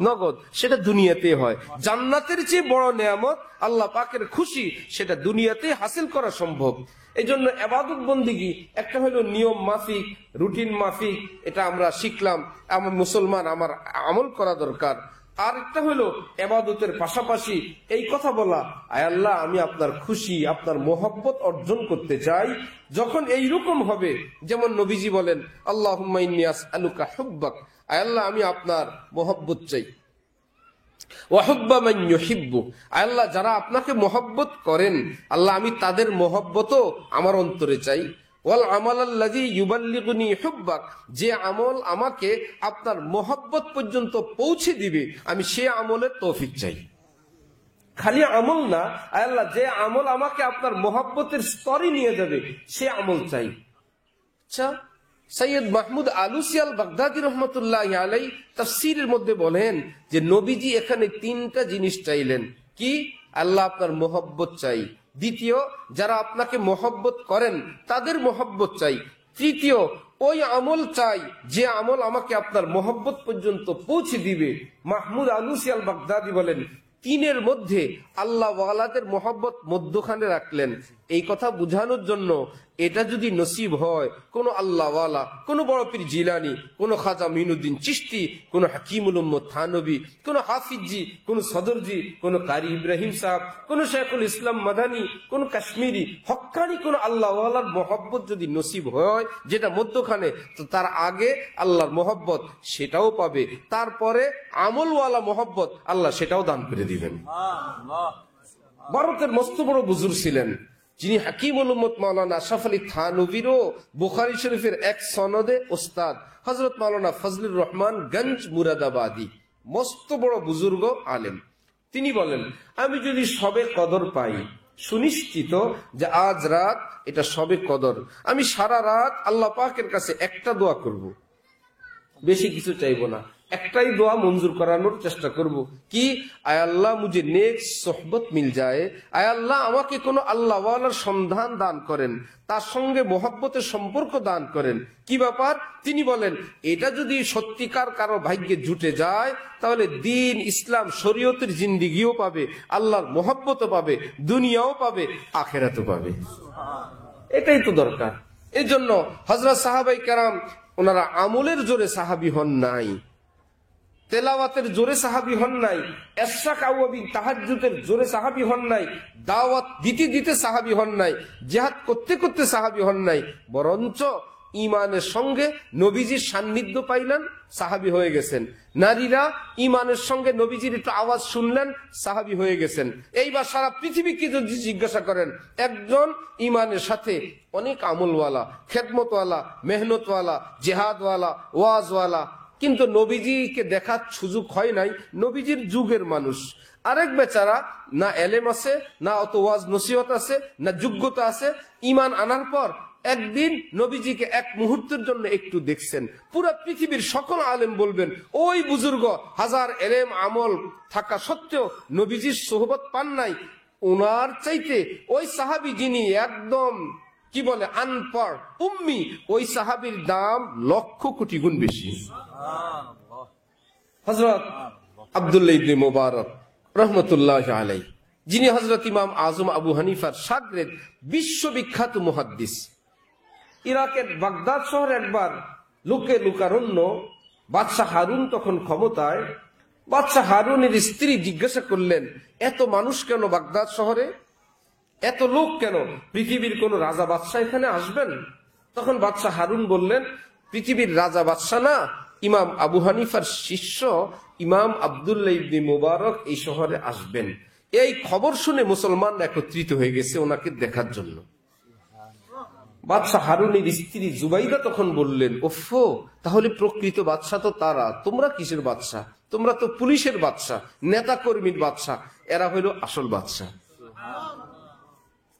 নগদ। সেটা দুনিয়াতে হয়। জান্নাতের চেয়ে বড় নেয়ামত আল্লাহ পাকের খুশি, সেটা দুনিয়াতে হাসিল করা সম্ভব। এই জন্য ইবাদত বন্দেগী একটা হলো নিয়ম মাফিক, রুটিন মাফিক, এটা আমরা শিখলাম, আমার মুসলমান আমার আমল করা দরকার। আর একটা হলো ইবাদতের পাশাপাশি এই কথা বলা আয় আল্লাহ আমি আপনার খুশি আপনার মোহাব্বত অর্জন করতে চাই। যখন এইরকম হবে, যেমন নবীজি বলেন আল্লাহুম্মা ইন্নী আসআলুকা হুব্বাক, আয় আল্লাহ আমি আপনার মোহাব্বত চাই। ওয়াহুব্বা মান ইউহিব্বু, আল্লাহ যারা আপনাকে মহব্বত করেন আল্লাহ আমি তাদের মহব্বতও আমার অন্তরে চাই। ওয়াল আমালাল্লাযী ইউবাল্লিগুনি হুব্বাক, যে আমল আমাকে আপনার মহব্বত পর্যন্ত পৌঁছে দিবে আমি সে আমলের তৌফিক চাই। খালি আমল না, আল্লাহ যে আমল আমাকে আপনার মহব্বতের স্তরে নিয়ে যাবে সে আমল চাই। আচ্ছা, সৈয়দ মাহমুদ আলুসি আল বাগদাদি রহমতুল্লাহি আলাইহি তাফসীরের মধ্যে বলেন যে নবীজি এখানে তিনটা জিনিস চাইলেন। কি? আল্লাহ আপনার মোহব্বত চাই, দ্বিতীয় যারা আপনাকে মোহব্বত করেন তাদের মোহব্বত চাই, তৃতীয় ওই আমল চাই যে আমল আমাকে আপনার মোহব্বত পর্যন্ত পৌঁছে দিবে। মাহমুদ আলুসি আল বাগদাদি বলেন তিনের মধ্যে আল্লাহ ওয়ালাদের মোহব্বত মধ্যখানে রাখলেন। এই কথা বুঝানোর জন্য এটা যদি নসিব হয় কোন আল্লাহ ওয়ালা, কোন বড় পীর জিলানী, কোন খাজা মিনুদ্দিন চিশতি, কোন হাকিমুল উম্মত থানবী, কোন হাফিজি, কোন সদরজি, কোন কারি ইব্রাহিম সাহেব, কোন শেখুল ইসলাম মাদানী, কোন কাশ্মীরি হক্কানি কোন আল্লাহ ওয়ালার মোহব্বত যদি নসিব হয় যেটা মধ্যখানে, তো তার আগে আল্লাহর মোহব্বত সেটাও পাবে, তারপরে আমলওয়ালা মোহব্বত আল্লাহ সেটাও দান করে দিবেন। ভারতের মস্ত বড় বুজুর্গ ছিলেন যিনি হাকিমুল উম্মত মাওলানা আশরাফ আলী থানভীরও বুখারী শরীফের এক সনদে ওস্তাদ হযরত মাওলানা ফজলুর রহমান গঞ্জ মুরাদাবাদী, মস্ত বড় বুজুর্গ আলেম। তিনি বলেন আমি যদি শবে কদর পাই, সুনিশ্চিত যে আজ রাত এটা শবে কদর, আমি সারা রাত আল্লাহ পাকের কাছে একটা দোয়া করব, বেশি কিছু চাইবো না, একটাই দোয়া মঞ্জুর করানোর চেষ্টা করব কি, আয় আল্লাহ মুঝে নেক সোহবত মিল যায়, আয় আল্লাহ আমাকে কোন আল্লাহ ওয়ালার সন্ধান দান করেন, তার সঙ্গে মোহাব্বতের সম্পর্ক দান করেন। কি ব্যাপার? তিনি বলেন এটা যদি সত্যিকার কারো ভাগ্যে জুটে যায় তাহলে দিন ইসলাম শরীয়তের জিন্দিগিও পাবে, আল্লাহর মোহাব্বতও পাবে, দুনিয়াও পাবে, আখেরাতও পাবে। এটাই তো দরকার। এই জন্য হযরত সাহাবাই কেরাম ওনারা আমলের জোরে সাহাবী হন নাই, তেলাওয়াতের জোরে সাহাবী হন নাই, ইশরাক আওয়াবিন তাহাজ্জুদের জোরে সাহাবী হন নাই, দাওয়াত দিতে দিতে সাহাবী হন নাই, জিহাদ করতে করতে সাহাবী হন নাই, বরঞ্চ ঈমানের সঙ্গে নবীজির সান্নিধ্য পাইলেন, সাহাবী হয়ে গেছেন। নারীরা ঈমানের সঙ্গে নবীজির একটু আওয়াজ শুনলেন, সাহাবী হয়ে গেছেন। এইবার সারা পৃথিবীকে যদি জিজ্ঞাসা করেন, একজন ঈমানের সাথে অনেক আমলওয়ালা, খেদমতওয়ালা, মেহনতওয়ালা, জিহাদওয়ালা, ওয়াজওয়ালা, কিন্তু নবীজিকে দেখার সুযোগ হয় নাই, নবীজির যুগের মানুষ। আরেক বেচারা না এলেম আছে, না অত ওয়াজ নসিহত আছে, না যোগ্যতা আছে, ঈমান আনার পর একদিন নবীজিকে এক মুহূর্তের জন্য একটু দেখছেন, পুরা পৃথিবীর সকল আলেম বলবেন ওই বুজুর্গ হাজার এলেম আমল থাকা সত্ত্বেও নবীজির সোহবত পান নাই। ওনার চাইতে ওই সাহাবী যিনি একদম কি বলে আনপড় উম্মি, ওই সাহাবীর দাম লক্ষ কোটি গুণ বেশি। হযরত আব্দুল্লাহ ইবনে মুবারক রহমতুল্লাহ আলাইহি, যিনি হযরত ইমাম আজম আবু হানিফার শাগরেদ, বিশ্ববিখ্যাত মুহাদ্দিস। ইরাকের বাগদাদ শহরে একবার লোকে লোকারণ্য, বাদশাহ হারুন তখন ক্ষমতায়, বাদশাহ হারুনের স্ত্রী জিজ্ঞাসা করলেন এত মানুষ কেন বাগদাদ শহরে, এত লোক কেন, পৃথিবীর কোন রাজা বাদশাহ এখানে আসবেন? তখন বাদশাহ হারুন বললেন পৃথিবীর রাজা বাদশাহ না, ইমাম আবু হানিফার শিষ্য ইমাম আব্দুল্লাহ ইবনে মুবারক এই শহরে আসবেন। এই খবর শুনে মুসলমানরা একত্রিত হয়ে গেছে ওনাকে দেখার জন্য। বাদশাহ হারুনের স্ত্রী জুবাইদা তখন বললেন ওফো, তাহলে প্রকৃত বাদশাহ তো তারা, তোমরা কিসের বাদশাহ? তোমরা তো পুলিশের বাদশাহ, নেতা কর্মীর বাদশাহ, এরা হইল আসল বাদশাহ।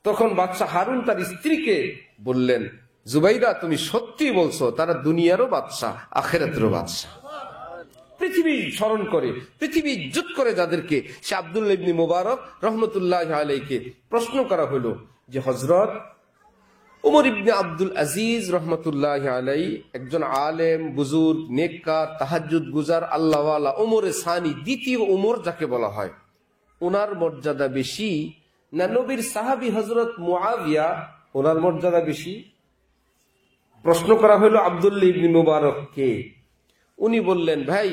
তখন বাদশাহ হারুন তার স্ত্রীকে বললেন জুবাইদা তুমি সত্যি বলছো, তারা দুনিয়ারও বাদশাহ, আখিরাতেরও বাদশাহ। পৃথিবী স্মরণ করে, পৃথিবী ইজ্জত করে যাদেরকে, সে আব্দুল্লাহ ইবনে মুবারক রহমতুল্লাহ আলাইহিকে প্রশ্ন করা হলো যে হযরত উমর ইবনে আব্দুল আজিজ রহমতুল্লাহ আলাইহি একজন আলেম, বুজুর্গ, নেককার, তাহাজ্জুদ গুজার, আল্লাহওয়ালা, ওমরে সানি, দ্বিতীয় ওমর যাকে বলা হয়, ওনার মর্যাদা বেশি না নবীর সাহাবী হযরত মুআবিয়া, ওনার মর্যাদা বেশি? প্রশ্ন করা হলো আব্দুল্লাহ ইবনে মুবারককে। উনি বললেন ভাই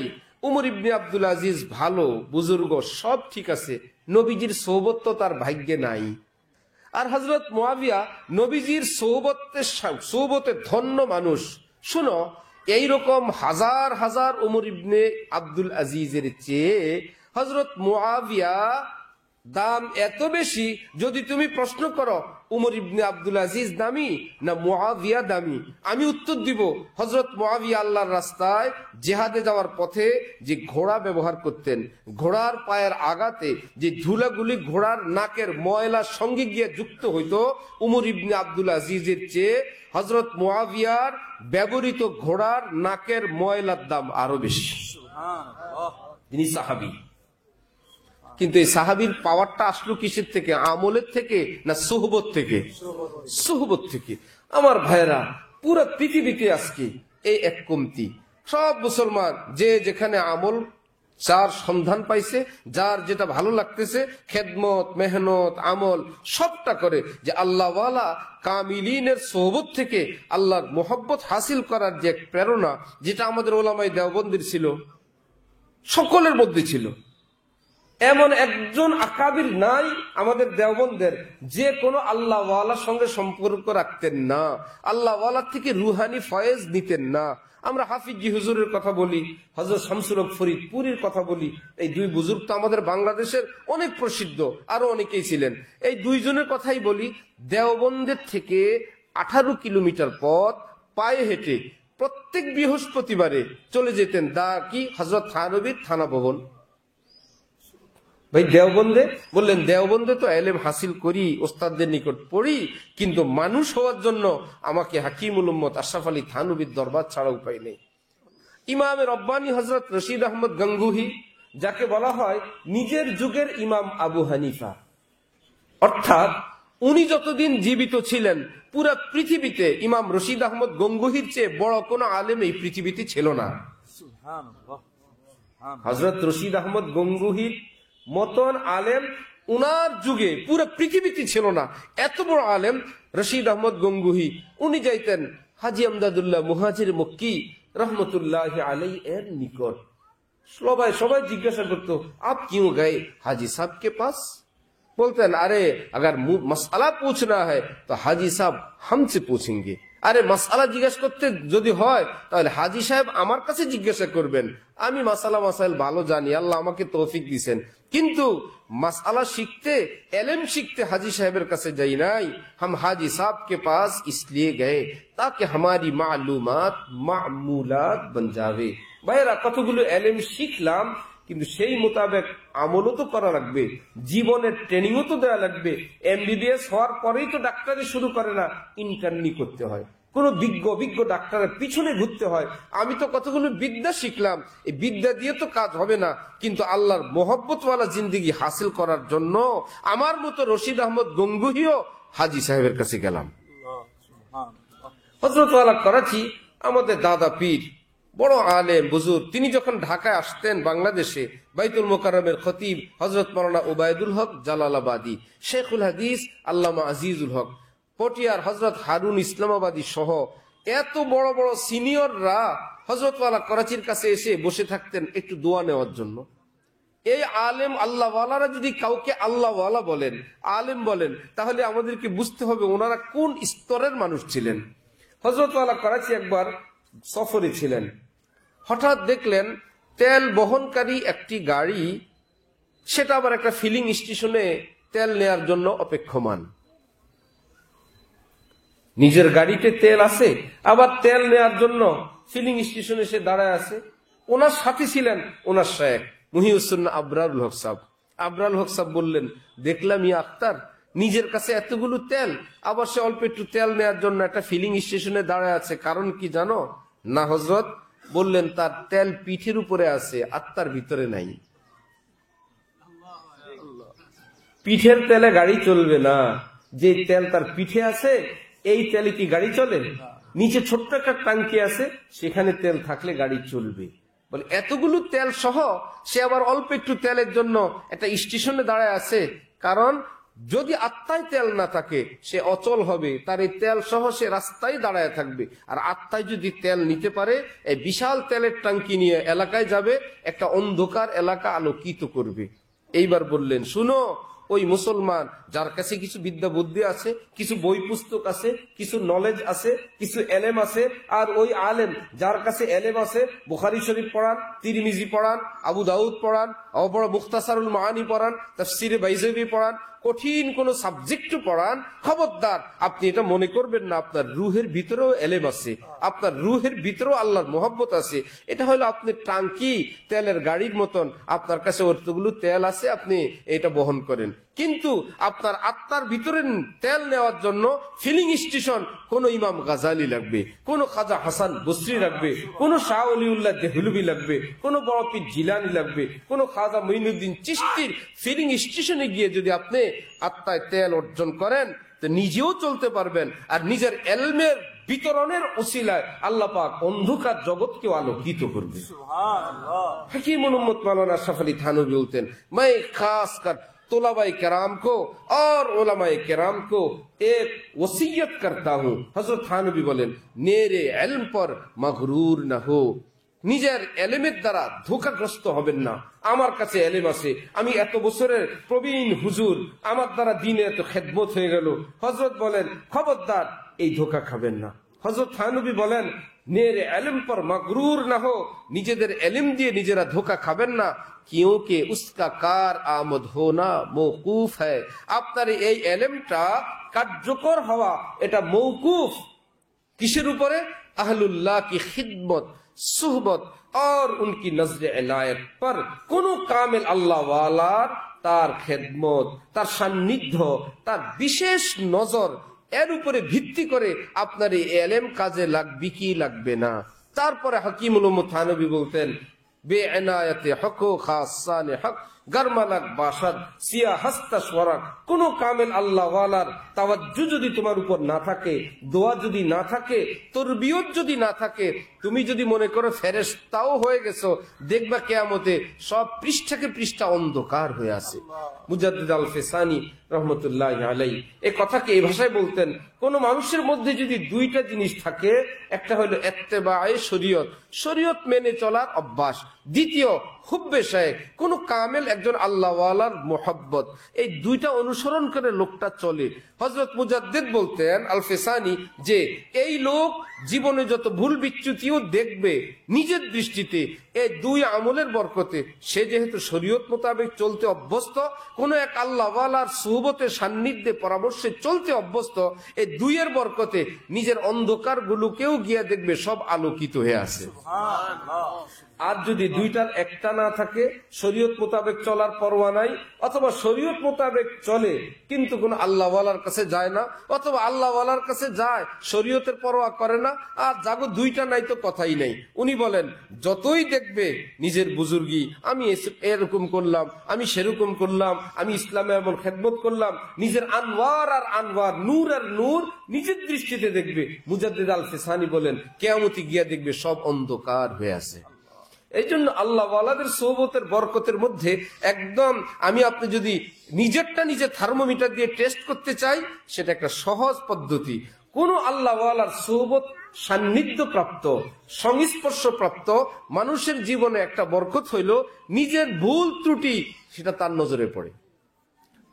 উমর ইবনে আব্দুল আজিজ ভালো, বুজুর্গ, সব ঠিক আছে, নবীজির সোহবত তো তার ভাগ্যে নাই। আর হযরত মুআবিয়া নবীজির সোহবতে ধন্য মানুষ। শুনো, এইরকম হাজার হাজার উমর ইবনে আব্দুল আজিজের চেয়ে হযরত মুআবিয়া দাম এত বেশি। যদি তুমি প্রশ্ন করো উমর ইবনে আব্দুল আজিজ দামি না মুআবিয়া দামি, আমি উত্তর দিব হযরত মুআবিয়া আল্লাহর রাস্তায় জিহাদে যাওয়ার পথে যে ঘোড়া ব্যবহার করতেন, ঘোড়ার পায়ের আগাতে যে ধুলাগুলি ঘোড়ার নাকের ময়লার সঙ্গে গিয়ে যুক্ত হইতো, উমর ইবনে আব্দুল আজিজের চেয়ে হযরত মুআবিয়ার ব্যবহৃত ঘোড়ার নাকের ময়লার দাম আরো বেশি। তিনি সাহাবী। কিন্তু এই সাহাবীর পাওয়ারটা আসলো কিসের থেকে? আমলের থেকে না সোহবত থেকে? সোহবত থেকে। আমার ভাইরা, পুরো পৃথিবীতে আজকে এই এক কমতি, সব মুসলমান যে যেখানে আমল, যার সন্ধান পাইছে, যার যেটা ভালো লাগতেছে, খেদমত, মেহনত, আমল সবটা করে, যে আল্লাহওয়ালা কামিলিনের সোহবত থেকে আল্লাহর মোহাব্বত হাসিল করার যে এক প্রেরণা, যেটা আমাদের ওলামায়ে দেওবন্দের ছিল, সকলের মধ্যে ছিল। এমন একজন আকাবির নাই আমাদের দেওবন্দের যে কোনো আল্লাহওয়ালার সঙ্গে সম্পর্ক রাখতেন না, আল্লাহওয়ালার থেকে রুহানি ফয়েজ নিতেন না। আমরা হাফিজি হুজুরের কথা বলি, হযরত শামসুল হক ফরিদপুরীর কথা বলি, এই দুই বুজুর্গ তো আমাদের বাংলাদেশের অনেক প্রসিদ্ধ, আরো অনেকেই ছিলেন। এই দুইজনের কথাই বলি, দেওবন্দের থেকে 18 কিলোমিটার পথ পায়ে হেঁটে প্রত্যেক বৃহস্পতিবারে চলে যেতেন দা কি হযরত থানবীর থানা ভবন। ভাই দেওবন্দে বললেন, দেওবন্দে তো এলেম হাসিল করি, ওস্তাদদের নিকট পড়ি, কিন্তু মানুষ হওয়ার জন্য আমাকে হাকিমুল উম্মত আশরাফ আলী থানবীর দরবার ছাড়া উপায় নেই। ইমামে রব্বানী হযরত রশিদ আহমদ গঙ্গুহি, যাকে বলা হয় নিজের যুগের ইমাম আবু হানিফা, অর্থাৎ উনি যতদিন জীবিত ছিলেন পুরো পৃথিবীতে ইমাম রশিদ আহমদ গঙ্গুহির চেয়ে বড় কোন আলেম এই পৃথিবীতে ছিল না। হযরত রশিদ আহমদ গঙ্গুহির মতন আলেম উনার যুগে পুরো পৃথিবীতে ছিল না। এত বড় আলেম রশিদ আহমদ গঙ্গুহি, উনি যাইতেন হাজী আমদাদুল্লাহ মুহাজির মক্কি রহমতুল্লাহ আলাইহি এর নিকট। সবাই জিজ্ঞাসা করতো, আপ কিউ গয়ে হাজি সাহেব কে পাস? बोलते अरे अगर मसला पूछना है तो हाजी साहब हमसे पूछेंगे। আরে মাসআলা জিজ্ঞেস করতে যদি হয় তাহলে হাজী সাহেব আমার কাছে জিজ্ঞাসা করবেন। আমি মাসালা মাসাইল ভালো জানি, আল্লাহ আমাকে তৌফিক দিয়েছেন, কিন্তু মাসআলা শিখতে, इल्म শিখতে হাজী সাহেবের কাছে যাই নাই। हम हाजी साहब के पास इसलिए गए ताकि हमारी मालूमात मामूलात बन जावे। ভাইরা, কতগুলো इल्म শিখলাম, কিন্তু সেই মোতাবেক আমলও তো করা লাগবে, জীবনের ট্রেনিংও তো দেওয়া লাগবে। এমবিবিএস হওয়ার পরেই তো ডাক্তারি শুরু করে না, ইন্টার্নি করতে হয়, কোন বিজ্ঞ ডাক্তারের পিছনে ঘুরতে হয়। আমি তো কতগুলো বিদ্যা শিখলাম, এই বিদ্যা দিয়ে তো কাজ হবে না, কিন্তু আল্লাহর মোহব্বতওয়ালা জিন্দেগি হাসিল করার জন্য আমার মতো রশিদ আহমদ গঙ্গুহিও হাজী সাহেবের কাছে গেলাম। হযরত ওয়ালা করাচি আমাদের দাদা পীর, বড় আলেম বুজুর্গ, তিনি যখন ঢাকায় আসতেন বাংলাদেশে, বাইতুল মোকাররমের খতিব হযরত মাওলানা উবাইদুল হক জালালাবাদী, শেখুল হাদিস আল্লামা আজিজুল হক, পটিয়ার হযরত হারুন ইসলামাবাদী সহ এত বড় বড় সিনিয়ররা হযরত ওয়ালা করাচির কাছে এসে বসে থাকতেন একটু দোয়া নেওয়ার জন্য। এই আলেম আল্লাহওয়ালারা যদি কাউকে আল্লাহওয়ালা বলেন, আলেম বলেন, তাহলে আমাদেরকে বুঝতে হবে ওনারা কোন স্তরের মানুষ ছিলেন। হযরত ওয়ালা করাচি একবার সফরে ছিলেন, হঠাৎ দেখলেন তেল বহনকারী একটি গাড়ি, সেটা আবার একটা ফিলিং স্টেশনে তেল নেয়ার জন্য অপেক্ষমান। নিজের গাড়িতে তেল আছে, আবার তেল নেয়ার জন্য ফিলিং স্টেশনে সে দাঁড়ায় আছে। ওনার সাথে ছিলেন ওনার শায়েখ মুহিউসুন্নাহ আবরারুল হক সাহেব। আবরারুল হক সাহেব বললেন, দেখলাম ইয়া আখতার, নিজের কাছে এতগুলো তেল, আবার সে অল্প একটু তেল নেয়ার জন্য একটা ফিলিং স্টেশনে দাঁড়ায় আছে, কারণ কি জানো? না হযরত। বললেন, তার তেল পিঠের উপরে আছে, আত্মার ভিতরে নাই। পিঠের তেলে গাড়ি চলবে না, যে তেল তার পিঠে আছে এই তেলে কি গাড়ি চলে? নিচে ছোট্ট একটা টাঙ্কি আছে, সেখানে তেল থাকলে গাড়ি চলবে। বলে এতগুলো তেল সহ সে আবার অল্প একটু তেলের জন্য একটা স্টেশনে দাঁড়ায় আছে, কারণ যদি আত্মায় তেল না থাকে সে অচল হবে, তার এই তেল সহ সে রাস্তায় দাঁড়ায় থাকবে। আর আত্মায় যদি তেল নিতে পারে, এই বিশাল তেলের টাঙ্কি নিয়ে এলাকায় যাবে, একটা অন্ধকার এলাকা আলোকিত করবে। এইবার বললেন, শুনো, ওই মুসলমান যার কাছে কিছু বিদ্যা বুদ্ধি আছে, কিছু বই পুস্তক আছে, কিছু নলেজ আছে, কিছু এলেম আছে, আর ওই আলেম যার কাছে এলেম আছে, বুখারী শরীফ পড়ান, তিরমিজি পড়ান, আবু দাউদ পড়ান, বড় মুখতাসারুল মাআনি পড়ান, তাফসীরে বাইজাবি পড়ান, কঠিন কোন সাবজেক্ট পড়ান, খবরদার আপনি এটা মনে করবেন না আপনার রুহের ভিতরেও এলেম আছে, আপনার রুহের ভিতরেও আল্লাহর মোহাব্বত আছে। এটা হলো আপনি টাঙ্কি তেলের গাড়ির মতন, আপনার কাছে অতগুলো তেল আছে, আপনি এটা বহন করেন, কিন্তু আপনার আত্মার ভিতরে তেল নেওয়ার জন্য ফিলিং স্টেশন কোন ইমাম গাজালি লাগবে, কোন খাজা হাসান বসরি লাগবে, কোন শাহ ওলিউল্লাহ দেহলভী লাগবে, কোন বড় পীর জিলানী লাগবে, কোন খাজা মঈনুদ্দিন চিশতির ফিলিং স্টেশনে গিয়ে যদি আপনি আত্মায় তেল অর্জন করেন তো নিজেও চলতে পারবেন, আর নিজের এলমের বিতরণের ওসিলায় আল্লাহ পাক অন্ধকার জগৎকেও আলোকিত করবে। হাকিম মুহাম্মদ মাওলানা আশরাফ আলী থানভী বলতেন, मैं खासकर तोलाबाई कराम को और उलमाए कराम को एक वसीयत करता हूँ। हजरत थानवी बोलेन, मेरे इल्म पर मगरूर न हो, নিজের এলেমের দ্বারা ধোঁকাগ্রস্ত হবেন না। আমার কাছে এলেম আছে, আমি এত বছরের প্রবীণ হুজুর, আমার দ্বারা দিনে এত খেদমত হয়ে গেল। হযরত বলেন, খবরদার এই ধোঁকা খাবেন না। হযরত থানভী বলেন, मेरे इल्म पर मगरूर न हो, নিজেদের এলেম দিয়ে নিজেরা ধোঁকা খাবেন না, क्योंकि उसका कार आमद होना मौकूफ है, আপনার এই এলেমটা কার্যকর হওয়া এটা মৌকুফ কিসের উপরে? আহলুল্লাহ কি খিদমত, सुहबत और उनकी नजर इनायत पर। কোন কামেল আল্লাহ ওয়ালার তার খেদমত, তার সান্নিধ্য, তার বিশেষ নজর, এর উপরে ভিত্তি করে আপনার এই এলেম কাজে লাগবে কি লাগবে না। তারপরে হাকিমুল উম্মত থানবী বলতেন বেএনায়াতে হক খাসানে হক গারমালাক বাসাদ সিয়া হাস্তা সরাক। কোন কামেল আল্লাহ ওয়ালার তাওয়াজ্জু যদি তোমার উপর না থাকে, দোয়া যদি না থাকে, তরবিয়ত যদি না থাকে, তুমি যদি মনে করো ফেরেশতাও হয়ে গেছো, দেখবা কিয়ামতে সব পৃষ্ঠাকে পৃষ্ঠা অন্ধকার হয়ে আছে। মুজাদ্দিদ আল ফেসানি রহমতুল্লাহি আলাইহি এই কথাকে এই ভাষায় বলতেন, কোন মানুষের মধ্যে যদি দুইটা জিনিস থাকে, একটা হলো ইত্তেবায়ে শরীয়ত, শরীয়ত মেনে চলার অভ্যাস, দ্বিতীয় হুব্বে শাইখ, কোন কামেল একজন আল্লাহ ওয়ালার মোহাব্বত, এই দুইটা অনুসরণ করে লোকটা চলে। হযরত মুজাদ্দিদ বলতেন আল ফেসানি যে এই লোক জীবনে যত ভুল বিচ্যুতিও দেখবে নিজের দৃষ্টিতে, এই দুই আমলের বরকতে, সে যেহেতু শরীয়ত মোতাবেক চলতে অভ্যস্ত, কোন এক আল্লাহ ওয়ালার সুহবতে সান্নিধ্যে পরামর্শে চলতে অভ্যস্ত, এই দুইয়ের বরকতে নিজের অন্ধকার গুলোকেও গিয়ে দেখবে সব আলোকিত হয়ে আছে। আর যদি দুইটার একটা না থাকে, শরীয়ত মোতাবেক চলার পরোয়া নাই, অথবা শরীয়ত মোতাবেক চলে কিন্তু কোন আল্লাহ ওয়ালার কাছে যায় না, অথবা আল্লাহ ওয়ালার কাছে যায় শরীয়তের পরোয়া করে না, আর যাগো দুইটা নাই তো কথাই নাই। উনি বলেন যতই দেখবে নিজের বুজুর্গি, আমি এরকম করলাম, আমি সেরকম করলাম, আমি ইসলামে এমন খেদমত করলাম, নিজের আনওয়ার আর আনওয়ার, নূর আর নূর নিজের দৃষ্টিতে দেখবে। মুজাদ্দিদ আল ফেসানি বলেন কিয়ামতে গিয়া দেখবে সব অন্ধকার হয়ে আছে। এই জন্য আল্লাহ ওয়ালাদের সোহবতের বরকতের মধ্যে একদম আমি আপনি যদি নিজেরটা নিজে থার্মোমিটার দিয়ে টেস্ট করতে চাই, সেটা একটা সহজ পদ্ধতি। কোন আল্লাহ ওয়ালার সোহবত সান্নিধ্য প্রাপ্ত, সংস্পর্শ প্রাপ্ত মানুষের জীবনে একটা বরকত হইল নিজের ভুল ত্রুটি সেটা তার নজরে পড়ে।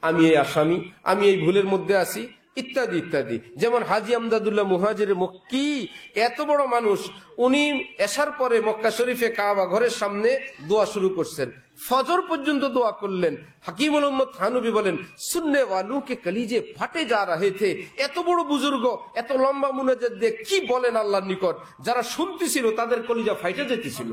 আমি এই আসামি, আমি এই ভুলের মধ্যে আছি, ইত্যাদি ইত্যাদি। যেমন হাজী আমদাদুল্লাহ মুহাজির মক্কি, এত বড় মানুষ, উনি এশার পরে মক্কা শরীফে কাবা ঘরের সামনে দোয়া শুরু করছেন, ফজর পর্যন্ত দোয়া করলেন। হাকিমুল উম্মত থানবী বলেন সুন্নে ওয়ালু কে কলিজে ফাটে যা রহে থে। এত বড় বুজুর্গ এত লম্বা মুনাজাত দিয়ে কি বলেন আল্লাহর নিকট, যারা শুনতেছিল তাদের কলিজা ফাইটে যেতেছিল।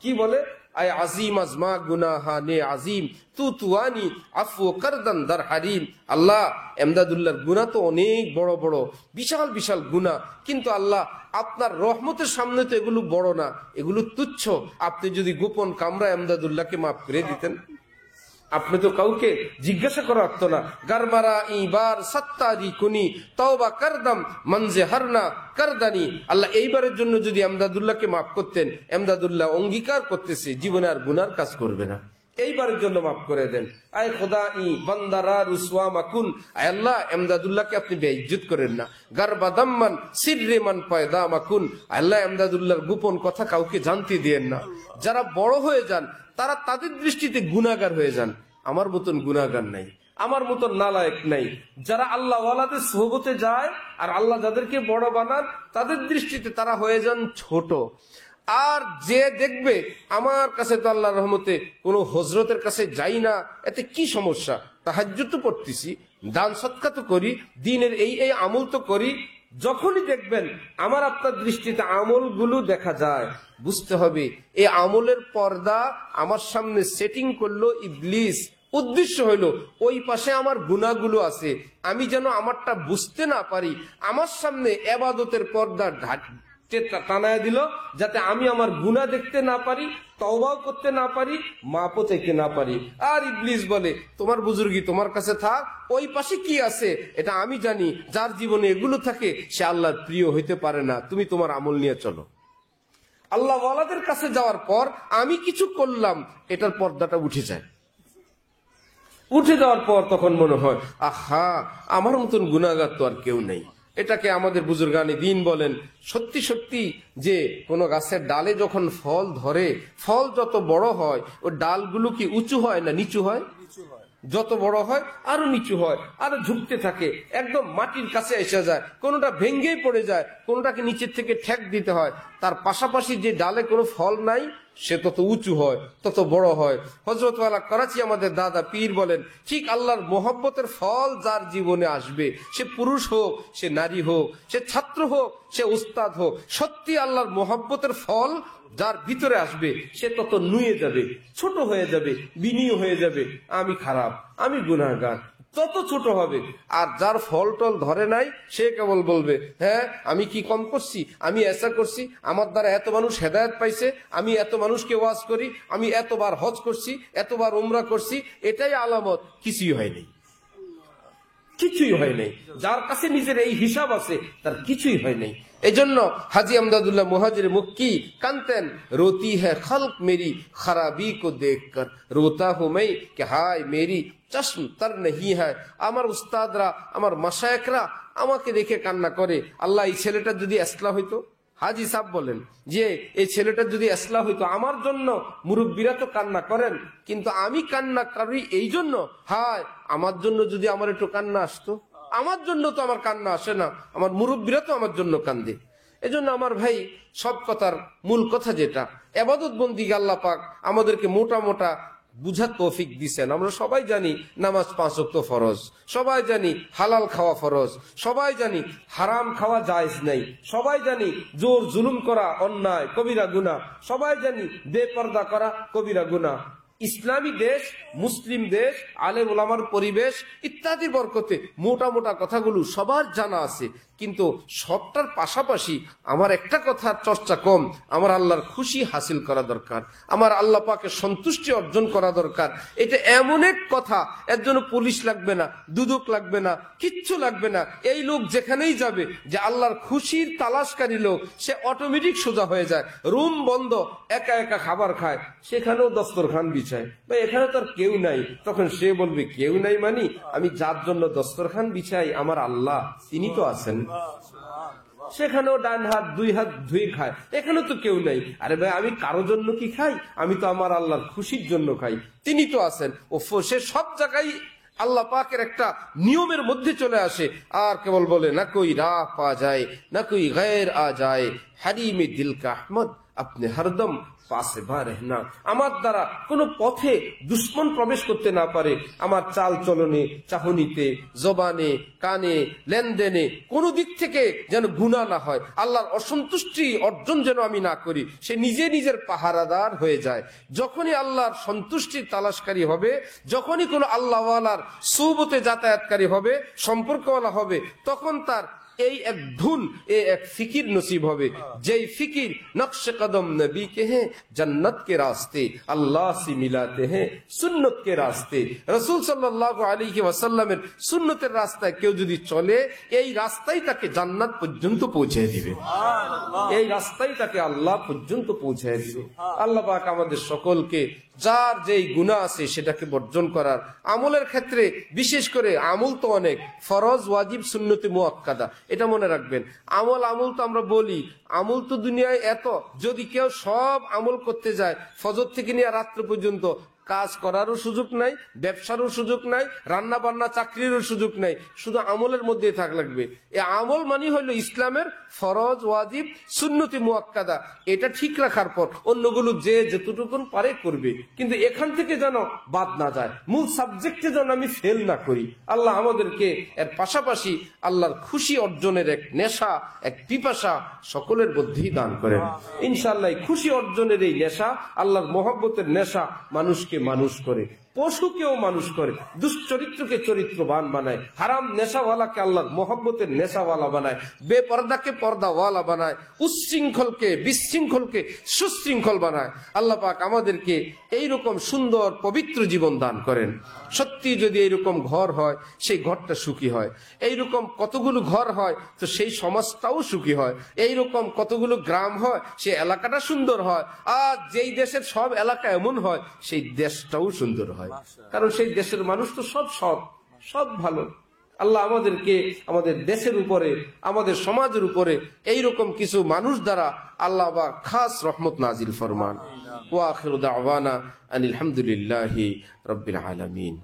কি বলে, আয় আজিম আজমা গুনাহা নে আজিম তু তুয়ানি আফু করদান দার হারিম। আল্লাহ, এমদাদুল্লাহর গুনাহ তো অনেক বড় বড়, বিশাল বিশাল গুনাহ, কিন্তু আল্লাহ আপনার রহমতের সামনে তো এগুলো বড় না, এগুলো তুচ্ছ। আপনি যদি গোপন কামরা এমদাদুল্লাহকে মাফ করে দিতেন, আপনি তো কাউকে জিজ্ঞাসা করা লাগতো না। গারমারা ইবার সত্তারি কুনি তওবা করদাম মনজে হারনা করদানি। আল্লাহ এইবারের জন্য যদি এমদাদুল্লাহকে মাফ করতেন, এমদাদুল্লাহ অঙ্গীকার করতেছে জীবনে আর গুনার কাজ করবে না, এইবারের জন্য মাফ করে দেন। আয় খোদা ই বান্দারা রুসওয়া মাকুন, আয় আল্লাহ এমদাদুল্লাহকে আপনি বেইজ্জত করেন না। গারবাদাম্মান সিররে মান পয়দা মাকুন, আল্লাহ এমদাদুল্লাহর গোপন কথা কাউকে জানতে দিয়েন না। যারা বড় হয়ে যান তারা তাদের দৃষ্টিতে গুনাহগার হয়ে যান, আমার মতন গুনাহগার নাই, আমার মতন নালায়েক নাই। যারা আল্লাহ ওয়ালাদের সোহবতে যায় আর আল্লাহ যাদেরকে বড় বানান, তাদের দৃষ্টিতে তারা হয়ে যান ছোট। আর যে দেখবে আমার কাছে তো আল্লাহর রহমতে কোনো হজরতের কাছে যাই না, এতে কি সমস্যা, তাহাজ্জুদ তো পড়তেছি, দান সদকা তো করি, দিনের এই এই আমল তো করি, যখনই দেখবেন আমার আপনার দৃষ্টিতে আমলগুলো দেখা যায়, বুঝতে হবে এই আমলের পর্দা আমার সামনে সেটিং করলো ইবলিস। উদ্দেশ্য হইল ওই পাশে আমার গুনাহগুলো আছে, আমি যেন আমারটা বুঝতে না পারি, আমার সামনে ইবাদতের পর্দা টানায় দিল, যাতে আমি আমার গুনাহ দেখতে না পারি, তওবাও করতে না পারি, মাপও চাইতে না পারি। আর ইবলিস বলে তোমার বুজুর্গি তোমার কাছে থাক, ওই পাশে কি আছে এটা আমি জানি, যার জীবনে এগুলো থাকে সে আল্লাহর প্রিয় হইতে পারে না, তুমি তোমার আমল নিয়ে চলো। আল্লাহ ওয়ালাদের কাছে যাওয়ার পর আমি কিছু করলাম, এটার পর্দাটা উঠে যায়। উঠে যাওয়ার পর তখন মনে হয় আহা, আমার মতন গুনাহগার তো আর কেউ নেই। এটাকে আমাদের বুজুর্গানি দিন বলেন, সত্যি সত্যি যে কোনো গাছের ডালে যখন ফল ধরে, ফল যত বড় হয় ওই ডালগুলো কি উঁচু হয় না নিচু হয়? যত বড় হয় আরো নিচু হয়, আরো ঝুঁকতে থাকে, একদম মাটির কাছে এসে যায়, কোনোটা ভেঙ্গেই পড়ে যায়, কোনোটাকে নিচের থেকে ঠেক দিতে হয়। তার পাশাপাশি যে ডালে কোনো ফল নাই সে তত উঁচু হয়, তত বড় হয়। হযরত ওয়ালা করাচি আমাদের দাদা পীর বলেন, ঠিক আল্লাহর মোহব্বতের ফল যার জীবনে আসবে, সে পুরুষ হোক, সে নারী হোক, সে ছাত্র হোক, সে উস্তাদ হোক, সত্যি আল্লাহর মোহব্বতের ফল যার ভিতরে আসবে সে তত নুয়ে যাবে, ছোট হয়ে যাবে, বিনীয় হয়ে যাবে। আমি খারাপ, আমি গুনাহগার, তত ছোট হবে। আর যার ফল টল ধরে নাই সে কেবল বলবে, হ্যাঁ আমি কি কম করছি, আমি এসা করছি, আমার দ্বারা এত মানুষ হেদায়েত পাইছে, আমি এত মানুষকে ওয়াজ করি, আমি এতবার হজ করছি, এতবার উমরা করছি, এটাই আলামত। কিছুই হয়নি, কিছুই হয় নাই। যার কাছে নিজের এই হিসাব আছে তার কিছুই হয় নাই। এই জন্য হাজি আমদাদুল্লাহ মুহাজির মক্কি কানতেন, রোতি হ্যাঁ খালক মেরি খারাবি কো দেখকর, রোতা হু मैं कि हाय मेरी चश्म तर नहीं है। আমার উস্তাদরা, আমার মাশায়েখরা আমাকে দেখে কান্না করে, আল্লাহ এই ছেলেটা যদি ইসলাহ হইতো। হাজি সাহেব বলেন যে এই ছেলেটা যদি ইসলাহ হইতো। আমার জন্য মুরব্বীরা তো কান্না করেন, কিন্তু আমি কান্না করি এই জন্য, হায় আমার জন্য যদি আমার একটু কান্না আসতো। আমার জন্য তো আমার কান্না আসে না, আমার মুরব্বীরা তো আমার জন্য কান্দে। এজন্য আমার ভাই, সব কথার মূল কথা যেটা, ইবাদত বন্দেগী আল্লাহ পাক আমাদেরকে মোটা মোটা বুঝার তৌফিক দিছেন। আমরা সবাই জানি নামাজ 5 ওয়াক্ত ফরজ, সবাই জানি হালাল খাওয়া ফরজ, সবাই জানি হারাম খাওয়া জায়েজ নাই, সবাই জানি জোর জুলুম করা অন্যায় কবিরা গুনাহ, সবাই জানি বেপরদা করা কবিরা গুনাহ। ইসলামী দেশ, মুসলিম দেশ, আলেম ওলামার পরিবেশ ইত্যাদি বরকতে মোটা মোটা কথাগুলো সবার জানা আছে। কিন্তু সবটার পাশাপাশি আমার একটা কথার চর্চা কম, আমার আল্লাহর খুশি হাসিল করা দরকার, আমার আল্লাহ পাকের সন্তুষ্টি অর্জন করা দরকার। এটা এমন এক কথা, এর জন্য পুলিশ লাগবে না, দুদক লাগবে না, কিচ্ছু লাগবে না। এই লোক যেখানেই যাবে, যে আল্লাহর খুশির তালাশকারী লোক, সে অটোমেটিক সোজা হয়ে যায়। রুম বন্ধ, একা একা খাবার খায়, সেখানেও দস্তরখান বিছায়, বা এখানে তার কেউ নাই, তখন সে বলবে কেউ নাই মানি, আমি যার জন্য দস্তরখান বিছাই আমার আল্লাহ তিনি তো আছেন। সেখানেও ডান হাত 2 হাত ধুয়ে খায়, এখানে তো কেউ নাই। আরে ভাই আমি কারো জন্য কি খাই, আমি তো আমার আল্লাহর খুশির জন্য খাই, তিনি তো আছেন। ও সে সব জায়গায় আল্লাহ পাকের একটা নিয়মের মধ্যে চলে আসে, আর কেবল বলে না কোই রাহ পা যায় না কোই গैर আ যায়, হারিমে দিল কা আহমদ আপনি হরদম পাশে ভা রহনা। আমার দ্বারা কোনো পথে দুশ্মন প্রবেশ করতে না পারে, আমার চাল চলনে, চাহনিতে, জবানে, কানে, লেনদেনে কোনো দিক থেকে যেন গুনাহ না হয়, আল্লাহর অসন্তুষ্টি অর্জন যেন আমি না করি। সে নিজে নিজের পাহারাদার হয়ে যায়। যখনই আল্লাহর সন্তুষ্টির তালাশকারী হবে, যখনই কোনো আল্লাহওয়ালার সুবতে যাতায়াতকারী হবে, সম্পর্কওয়ালা হবে, তখন তার এই এক ধুন, এই এক ফিকির নসিব হবে, যেই ফিকির নকশে কদম নবী के हैं जन्नत के रास्ते अल्लाह से मिलाते हैं सुन्नत के रास्ते। রাসূল সাল্লাল্লাহু আলাইহি ওয়াসাল্লামের সুন্নতের রাস্তায় কেউ যদি চলে, এই রাস্তাই তাকে জান্নাত পর্যন্ত পৌঁছে দিবে, এই রাস্তাই তাকে আল্লাহ পর্যন্ত পৌঁছে দিবে। আল্লাহ পাক আমাদের সকলকে যার যেই গুনাহ আছে সেটাকে বর্জন করার, আমলের ক্ষেত্রে বিশেষ করে, আমল তো অনেক, ফরজ, ওয়াজিব, সুন্নতে মুআক্কাদা, এটা মনে রাখবেন। আমল তো আমরা বলি, আমল তো দুনিয়ায় এত, যদি কেউ সব আমল করতে যায়, ফজর থেকে নিয়ে রাত্র পর্যন্ত কাজ করারও সুযোগ নাই, ব্যবসারও সুযোগ নাই, রান্না বান্না চাকরিরও সুযোগ নাই, শুধু আমলের মধ্যে থাক লাগবে। এই আমল মানে হলো ইসলামের ফরজ, ওয়াজিব, সুন্নতে মুআক্কাদা, এটা ঠিক রাখার পর অন্যগুলো যে যতটুকুন পারে করবে, কিন্তু এখান থেকে যেন বাদ না যায়, মূল সাবজেক্টে যেন আমি ফেল না করি। আল্লাহ আমাদেরকে এর পাশাপাশি আল্লাহর খুশি অর্জনের এক নেশা, এক পিপাসা সকলের মধ্যেই দান করেন ইনশাআল্লাহ। খুশি অর্জনের এই নেশা, আল্লাহর মহব্বতের নেশা মানুষকে মানুষ করে, পশুকেও মানুষ করে, দুশ্চরিত্রকে চরিত্রবান বানায়, হারাম নেশাওয়ালাকে আল্লাহর মহব্বতের নেশাওয়ালা বানায়, বেপর্দাকে পর্দাওয়ালা বানায়, উচ্ছৃঙ্খলকে বিশৃঙ্খলকে সুশৃঙ্খল বানায়। আল্লাহ পাক আমাদেরকে এইরকম সুন্দর পবিত্র জীবন দান করেন। সত্যি যদি এইরকম ঘর হয়, সেই ঘরটা সুখী হয়। এইরকম কতগুলো ঘর হয় তো সেই সমাজটাও সুখী হয়। এইরকম কতগুলো গ্রাম হয়, সেই এলাকাটা সুন্দর হয়। আর যেই দেশের সব এলাকা এমন হয়, সেই দেশটাও সুন্দর হয়, কারণ সেই দেশের মানুষ তো সব ভালো। আল্লাহ আমাদেরকে আমাদের দেশের উপরে, আমাদের সমাজের উপরে এইরকম কিছু মানুষ দ্বারা আল্লাহ বা খাস রহমত নাজিল ফরমান। ওয়া আখিরু দাওয়ানা আনিল হামদুলিল্লাহি রাব্বিল আলামিন।